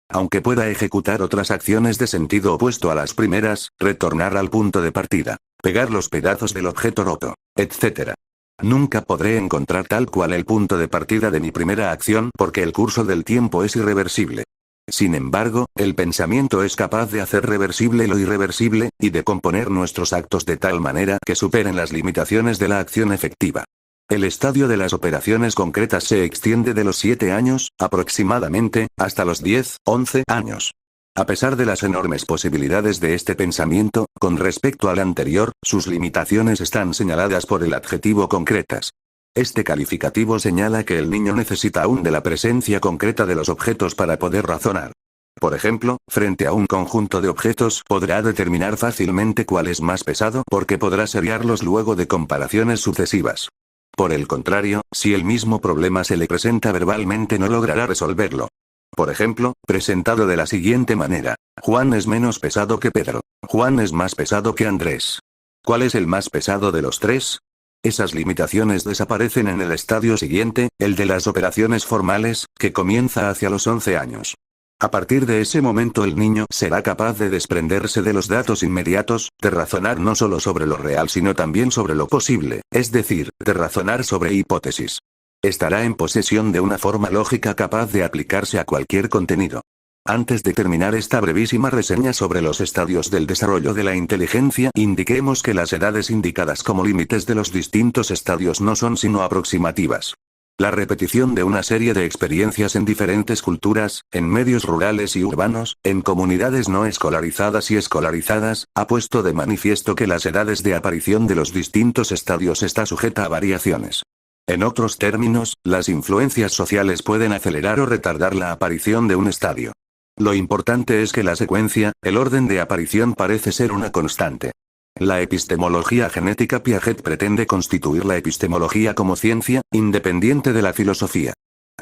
Aunque pueda ejecutar otras acciones de sentido opuesto a las primeras, retornar al punto de partida, pegar los pedazos del objeto roto, etc. Nunca podré encontrar tal cual el punto de partida de mi primera acción porque el curso del tiempo es irreversible. Sin embargo, el pensamiento es capaz de hacer reversible lo irreversible, y de componer nuestros actos de tal manera que superen las limitaciones de la acción efectiva. El estadio de las operaciones concretas se extiende de los 7 años, aproximadamente, hasta los 10, 11 años. A pesar de las enormes posibilidades de este pensamiento, con respecto al anterior, sus limitaciones están señaladas por el adjetivo concretas. Este calificativo señala que el niño necesita aún de la presencia concreta de los objetos para poder razonar. Por ejemplo, frente a un conjunto de objetos podrá determinar fácilmente cuál es más pesado porque podrá seriarlos luego de comparaciones sucesivas. Por el contrario, si el mismo problema se le presenta verbalmente no logrará resolverlo. Por ejemplo, presentado de la siguiente manera: Juan es menos pesado que Pedro. Juan es más pesado que Andrés. ¿Cuál es el más pesado de los tres? Esas limitaciones desaparecen en el estadio siguiente, el de las operaciones formales, que comienza hacia los 11 años. A partir de ese momento el niño será capaz de desprenderse de los datos inmediatos, de razonar no solo sobre lo real sino también sobre lo posible, es decir, de razonar sobre hipótesis. Estará en posesión de una forma lógica capaz de aplicarse a cualquier contenido. Antes de terminar esta brevísima reseña sobre los estadios del desarrollo de la inteligencia, indiquemos que las edades indicadas como límites de los distintos estadios no son sino aproximativas. La repetición de una serie de experiencias en diferentes culturas, en medios rurales y urbanos, en comunidades no escolarizadas y escolarizadas, ha puesto de manifiesto que las edades de aparición de los distintos estadios está sujeta a variaciones. En otros términos, las influencias sociales pueden acelerar o retardar la aparición de un estadio. Lo importante es que la secuencia, el orden de aparición parece ser una constante. La epistemología genética Piaget pretende constituir la epistemología como ciencia, independiente de la filosofía.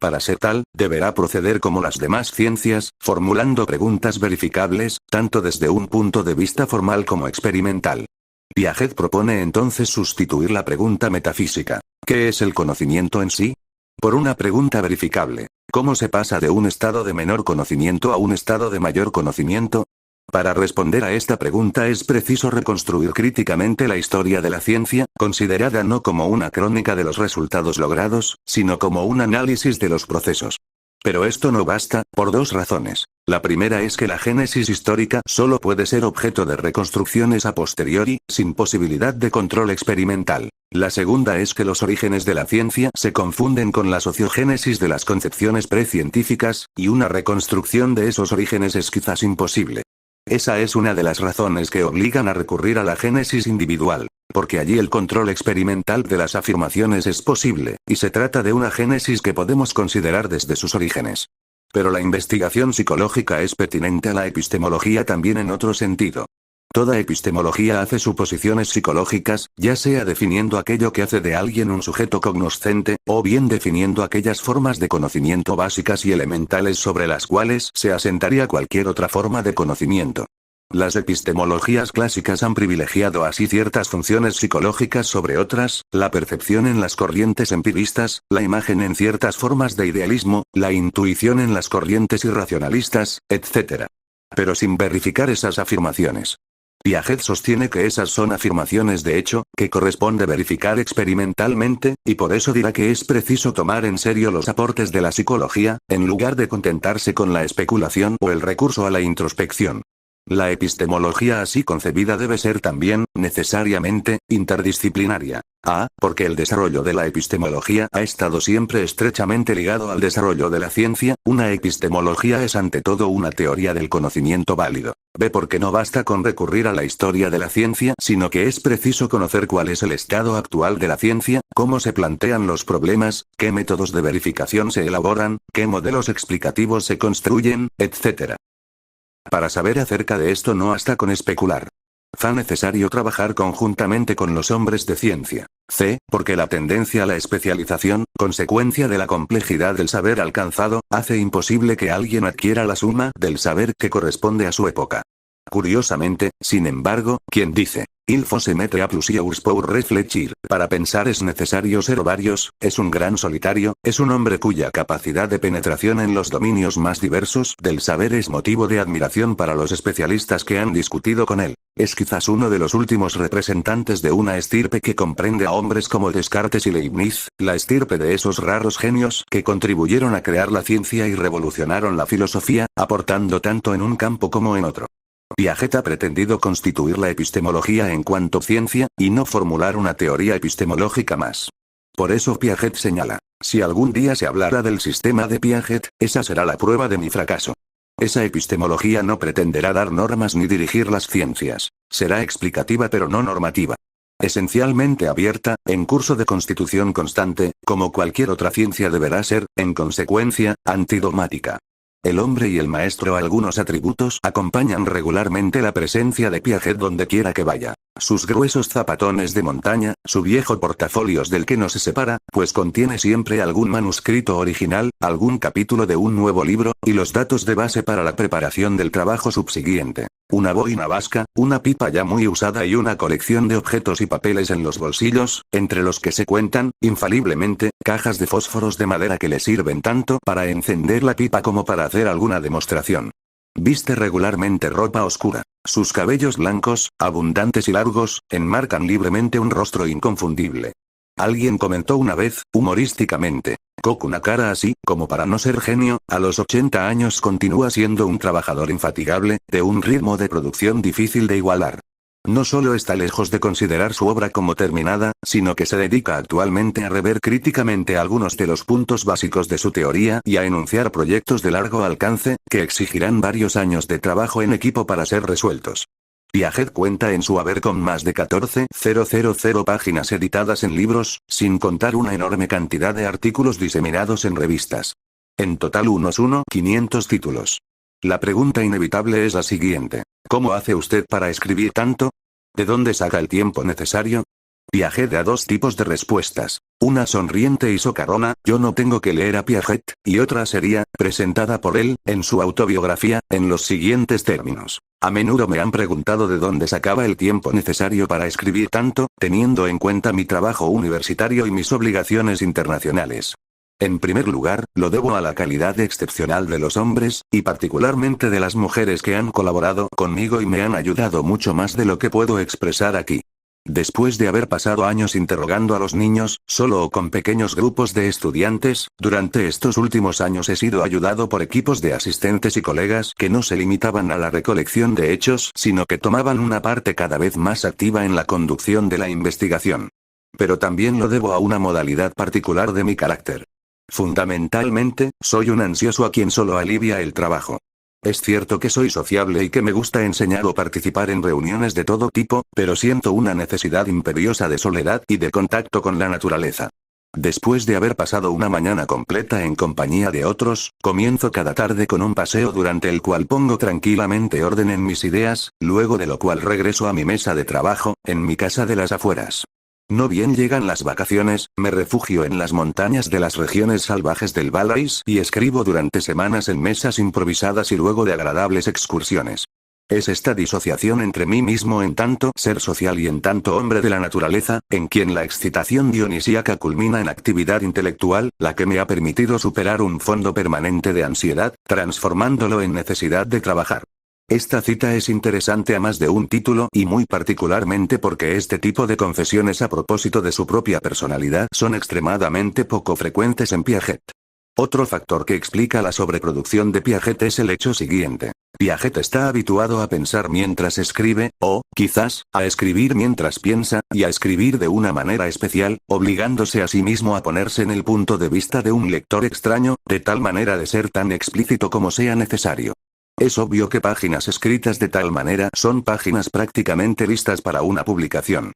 Para ser tal, deberá proceder como las demás ciencias, formulando preguntas verificables, tanto desde un punto de vista formal como experimental. Piaget propone entonces sustituir la pregunta metafísica, ¿qué es el conocimiento en sí?, por una pregunta verificable, ¿cómo se pasa de un estado de menor conocimiento a un estado de mayor conocimiento? Para responder a esta pregunta es preciso reconstruir críticamente la historia de la ciencia, considerada no como una crónica de los resultados logrados, sino como un análisis de los procesos. Pero esto no basta, por dos razones. La primera es que la génesis histórica solo puede ser objeto de reconstrucciones a posteriori, sin posibilidad de control experimental. La segunda es que los orígenes de la ciencia se confunden con la sociogénesis de las concepciones precientíficas, y una reconstrucción de esos orígenes es quizás imposible. Esa es una de las razones que obligan a recurrir a la génesis individual, porque allí el control experimental de las afirmaciones es posible, y se trata de una génesis que podemos considerar desde sus orígenes. Pero la investigación psicológica es pertinente a la epistemología también en otro sentido. Toda epistemología hace suposiciones psicológicas, ya sea definiendo aquello que hace de alguien un sujeto cognoscente, o bien definiendo aquellas formas de conocimiento básicas y elementales sobre las cuales se asentaría cualquier otra forma de conocimiento. Las epistemologías clásicas han privilegiado así ciertas funciones psicológicas sobre otras, la percepción en las corrientes empiristas, la imagen en ciertas formas de idealismo, la intuición en las corrientes irracionalistas, etc. Pero sin verificar esas afirmaciones. Piaget sostiene que esas son afirmaciones de hecho, que corresponde verificar experimentalmente, y por eso dirá que es preciso tomar en serio los aportes de la psicología, en lugar de contentarse con la especulación o el recurso a la introspección. La epistemología así concebida debe ser también, necesariamente, interdisciplinaria. Porque el desarrollo de la epistemología ha estado siempre estrechamente ligado al desarrollo de la ciencia, una epistemología es ante todo una teoría del conocimiento válido. Porque no basta con recurrir a la historia de la ciencia, sino que es preciso conocer cuál es el estado actual de la ciencia, cómo se plantean los problemas, qué métodos de verificación se elaboran, qué modelos explicativos se construyen, etc. Para saber acerca de esto no basta con especular. Fa necesario trabajar conjuntamente con los hombres de ciencia. Porque la tendencia a la especialización, consecuencia de la complejidad del saber alcanzado, hace imposible que alguien adquiera la suma del saber que corresponde a su época. Curiosamente, sin embargo, quien dice, il faut se mettre à plusieurs pour réfléchir, para pensar es necesario ser varios, es un gran solitario, es un hombre cuya capacidad de penetración en los dominios más diversos del saber es motivo de admiración para los especialistas que han discutido con él. Es quizás uno de los últimos representantes de una estirpe que comprende a hombres como Descartes y Leibniz, la estirpe de esos raros genios que contribuyeron a crear la ciencia y revolucionaron la filosofía, aportando tanto en un campo como en otro. Piaget ha pretendido constituir la epistemología en cuanto ciencia, y no formular una teoría epistemológica más. Por eso Piaget señala, si algún día se hablara del sistema de Piaget, esa será la prueba de mi fracaso. Esa epistemología no pretenderá dar normas ni dirigir las ciencias. Será explicativa pero no normativa. Esencialmente abierta, en curso de constitución constante, como cualquier otra ciencia deberá ser, en consecuencia, antidogmática. El hombre y el maestro algunos atributos acompañan regularmente la presencia de Piaget donde quiera que vaya. Sus gruesos zapatones de montaña, su viejo portafolios del que no se separa, pues contiene siempre algún manuscrito original, algún capítulo de un nuevo libro, y los datos de base para la preparación del trabajo subsiguiente. Una boina vasca, una pipa ya muy usada y una colección de objetos y papeles en los bolsillos, entre los que se cuentan, infaliblemente, cajas de fósforos de madera que le sirven tanto para encender la pipa como para hacer alguna demostración. Viste regularmente ropa oscura. Sus cabellos blancos, abundantes y largos, enmarcan libremente un rostro inconfundible. Alguien comentó una vez, humorísticamente, con una cara así, como para no ser genio, a los 80 años continúa siendo un trabajador infatigable, de un ritmo de producción difícil de igualar. No solo está lejos de considerar su obra como terminada, sino que se dedica actualmente a rever críticamente algunos de los puntos básicos de su teoría y a enunciar proyectos de largo alcance, que exigirán varios años de trabajo en equipo para ser resueltos. Piaget cuenta en su haber con más de 14.000 páginas editadas en libros, sin contar una enorme cantidad de artículos diseminados en revistas. En total unos 500 títulos. La pregunta inevitable es la siguiente. ¿Cómo hace usted para escribir tanto? ¿De dónde saca el tiempo necesario? Piaget da dos tipos de respuestas. Una sonriente y socarrona, yo no tengo que leer a Piaget, y otra sería, presentada por él, en su autobiografía, en los siguientes términos. A menudo me han preguntado de dónde sacaba el tiempo necesario para escribir tanto, teniendo en cuenta mi trabajo universitario y mis obligaciones internacionales. En primer lugar, lo debo a la calidad excepcional de los hombres, y particularmente de las mujeres que han colaborado conmigo y me han ayudado mucho más de lo que puedo expresar aquí. Después de haber pasado años interrogando a los niños, solo o con pequeños grupos de estudiantes, durante estos últimos años he sido ayudado por equipos de asistentes y colegas que no se limitaban a la recolección de hechos, sino que tomaban una parte cada vez más activa en la conducción de la investigación. Pero también lo debo a una modalidad particular de mi carácter. Fundamentalmente, soy un ansioso a quien solo alivia el trabajo. Es cierto que soy sociable y que me gusta enseñar o participar en reuniones de todo tipo, pero siento una necesidad imperiosa de soledad y de contacto con la naturaleza. Después de haber pasado una mañana completa en compañía de otros, comienzo cada tarde con un paseo durante el cual pongo tranquilamente orden en mis ideas, luego de lo cual regreso a mi mesa de trabajo, en mi casa de las afueras. No bien llegan las vacaciones, me refugio en las montañas de las regiones salvajes del Valais y escribo durante semanas en mesas improvisadas y luego de agradables excursiones. Es esta disociación entre mí mismo en tanto ser social y en tanto hombre de la naturaleza, en quien la excitación dionisíaca culmina en actividad intelectual, la que me ha permitido superar un fondo permanente de ansiedad, transformándolo en necesidad de trabajar. Esta cita es interesante a más de un título y muy particularmente porque este tipo de confesiones a propósito de su propia personalidad son extremadamente poco frecuentes en Piaget. Otro factor que explica la sobreproducción de Piaget es el hecho siguiente. Piaget está habituado a pensar mientras escribe, o, quizás, a escribir mientras piensa, y a escribir de una manera especial, obligándose a sí mismo a ponerse en el punto de vista de un lector extraño, de tal manera de ser tan explícito como sea necesario. Es obvio que páginas escritas de tal manera son páginas prácticamente listas para una publicación.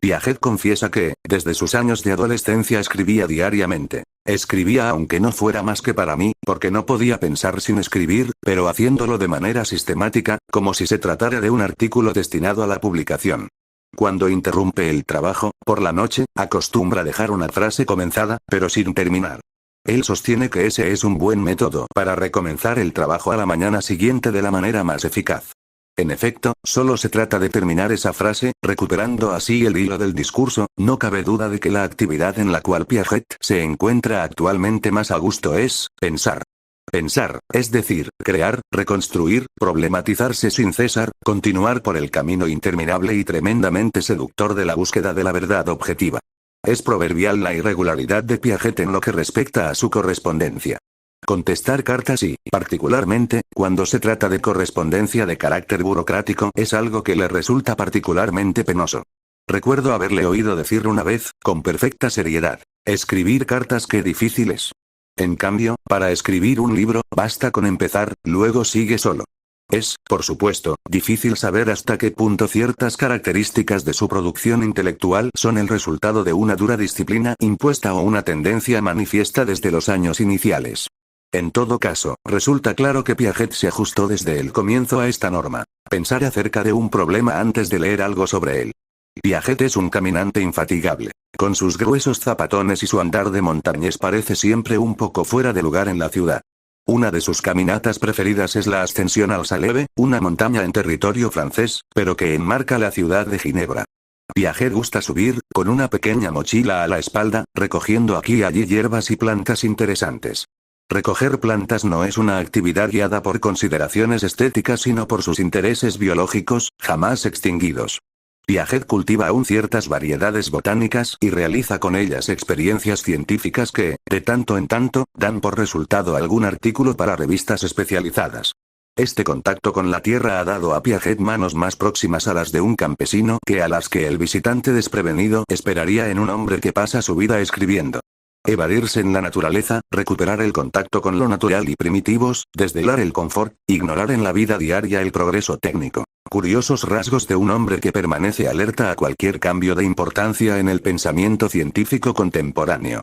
Piaget confiesa que, desde sus años de adolescencia escribía diariamente. Escribía aunque no fuera más que para mí, porque no podía pensar sin escribir, pero haciéndolo de manera sistemática, como si se tratara de un artículo destinado a la publicación. Cuando interrumpe el trabajo, por la noche, acostumbra dejar una frase comenzada, pero sin terminar. Él sostiene que ese es un buen método para recomenzar el trabajo a la mañana siguiente de la manera más eficaz. En efecto, solo se trata de terminar esa frase, recuperando así el hilo del discurso. No cabe duda de que la actividad en la cual Piaget se encuentra actualmente más a gusto es pensar. Pensar, es decir, crear, reconstruir, problematizarse sin cesar, continuar por el camino interminable y tremendamente seductor de la búsqueda de la verdad objetiva. Es proverbial la irregularidad de Piaget en lo que respecta a su correspondencia. Contestar cartas y, particularmente, cuando se trata de correspondencia de carácter burocrático, es algo que le resulta particularmente penoso. Recuerdo haberle oído decir una vez, con perfecta seriedad, escribir cartas qué difícil es. En cambio, para escribir un libro, basta con empezar, luego sigue solo. Es, por supuesto, difícil saber hasta qué punto ciertas características de su producción intelectual son el resultado de una dura disciplina impuesta o una tendencia manifiesta desde los años iniciales. En todo caso, resulta claro que Piaget se ajustó desde el comienzo a esta norma: pensar acerca de un problema antes de leer algo sobre él. Piaget es un caminante infatigable. Con sus gruesos zapatones y su andar de montañés parece siempre un poco fuera de lugar en la ciudad. Una de sus caminatas preferidas es la ascensión al Salève, una montaña en territorio francés, pero que enmarca la ciudad de Ginebra. Piaget gusta subir, con una pequeña mochila a la espalda, recogiendo aquí y allí hierbas y plantas interesantes. Recoger plantas no es una actividad guiada por consideraciones estéticas sino por sus intereses biológicos, jamás extinguidos. Piaget cultiva aún ciertas variedades botánicas y realiza con ellas experiencias científicas que, de tanto en tanto, dan por resultado algún artículo para revistas especializadas. Este contacto con la tierra ha dado a Piaget manos más próximas a las de un campesino que a las que el visitante desprevenido esperaría en un hombre que pasa su vida escribiendo. Evadirse en la naturaleza, recuperar el contacto con lo natural y primitivos, desvelar el confort, ignorar en la vida diaria el progreso técnico. Curiosos rasgos de un hombre que permanece alerta a cualquier cambio de importancia en el pensamiento científico contemporáneo.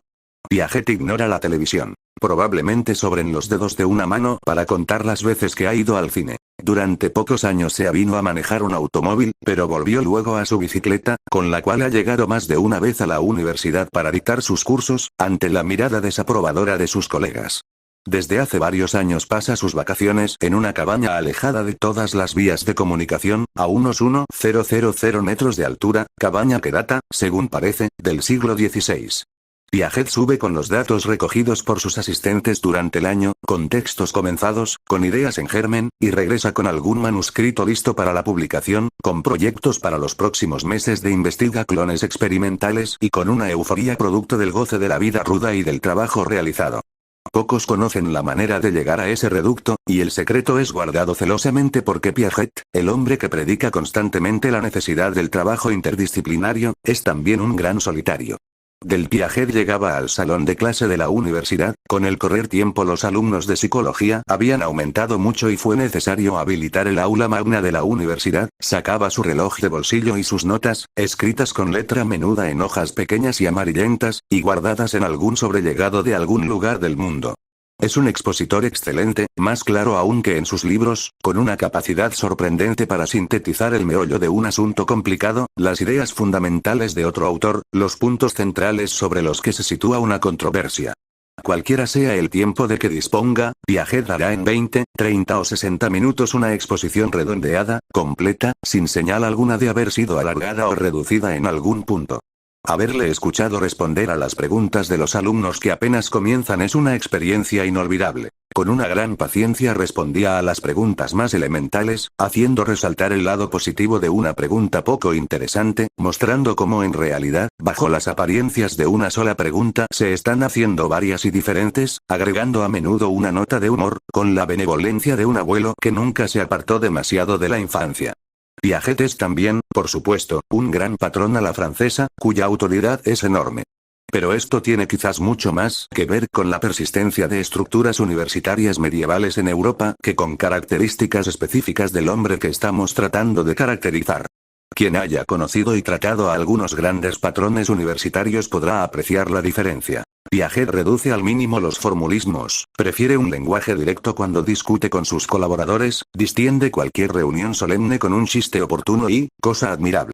Piaget ignora la televisión. Probablemente sobren los dedos de una mano para contar las veces que ha ido al cine. Durante pocos años se avino a manejar un automóvil, pero volvió luego a su bicicleta, con la cual ha llegado más de una vez a la universidad para dictar sus cursos, ante la mirada desaprobadora de sus colegas. Desde hace varios años pasa sus vacaciones en una cabaña alejada de todas las vías de comunicación, a unos 1,000 metros de altura, cabaña que data, según parece, del siglo XVI. Piaget sube con los datos recogidos por sus asistentes durante el año, con textos comenzados, con ideas en germen, y regresa con algún manuscrito listo para la publicación, con proyectos para los próximos meses de investiga clones experimentales y con una euforía producto del goce de la vida ruda y del trabajo realizado. Pocos conocen la manera de llegar a ese reducto, y el secreto es guardado celosamente porque Piaget, el hombre que predica constantemente la necesidad del trabajo interdisciplinario, es también un gran solitario. Del Piaget llegaba al salón de clase de la universidad, con el correr tiempo los alumnos de psicología habían aumentado mucho y fue necesario habilitar el aula magna de la universidad, sacaba su reloj de bolsillo y sus notas, escritas con letra menuda en hojas pequeñas y amarillentas, y guardadas en algún sobrellegado de algún lugar del mundo. Es un expositor excelente, más claro aún que en sus libros, con una capacidad sorprendente para sintetizar el meollo de un asunto complicado, las ideas fundamentales de otro autor, los puntos centrales sobre los que se sitúa una controversia. Cualquiera sea el tiempo de que disponga, Piaget dará en 20, 30 o 60 minutos una exposición redondeada, completa, sin señal alguna de haber sido alargada o reducida en algún punto. Haberle escuchado responder a las preguntas de los alumnos que apenas comienzan es una experiencia inolvidable. Con una gran paciencia respondía a las preguntas más elementales, haciendo resaltar el lado positivo de una pregunta poco interesante, mostrando cómo en realidad, bajo las apariencias de una sola pregunta, se están haciendo varias y diferentes, agregando a menudo una nota de humor, con la benevolencia de un abuelo que nunca se apartó demasiado de la infancia. Piaget es también, por supuesto, un gran patrón a la francesa, cuya autoridad es enorme. Pero esto tiene quizás mucho más que ver con la persistencia de estructuras universitarias medievales en Europa que con características específicas del hombre que estamos tratando de caracterizar. Quien haya conocido y tratado a algunos grandes patrones universitarios podrá apreciar la diferencia. Piaget reduce al mínimo los formulismos, prefiere un lenguaje directo cuando discute con sus colaboradores, distiende cualquier reunión solemne con un chiste oportuno y, cosa admirable,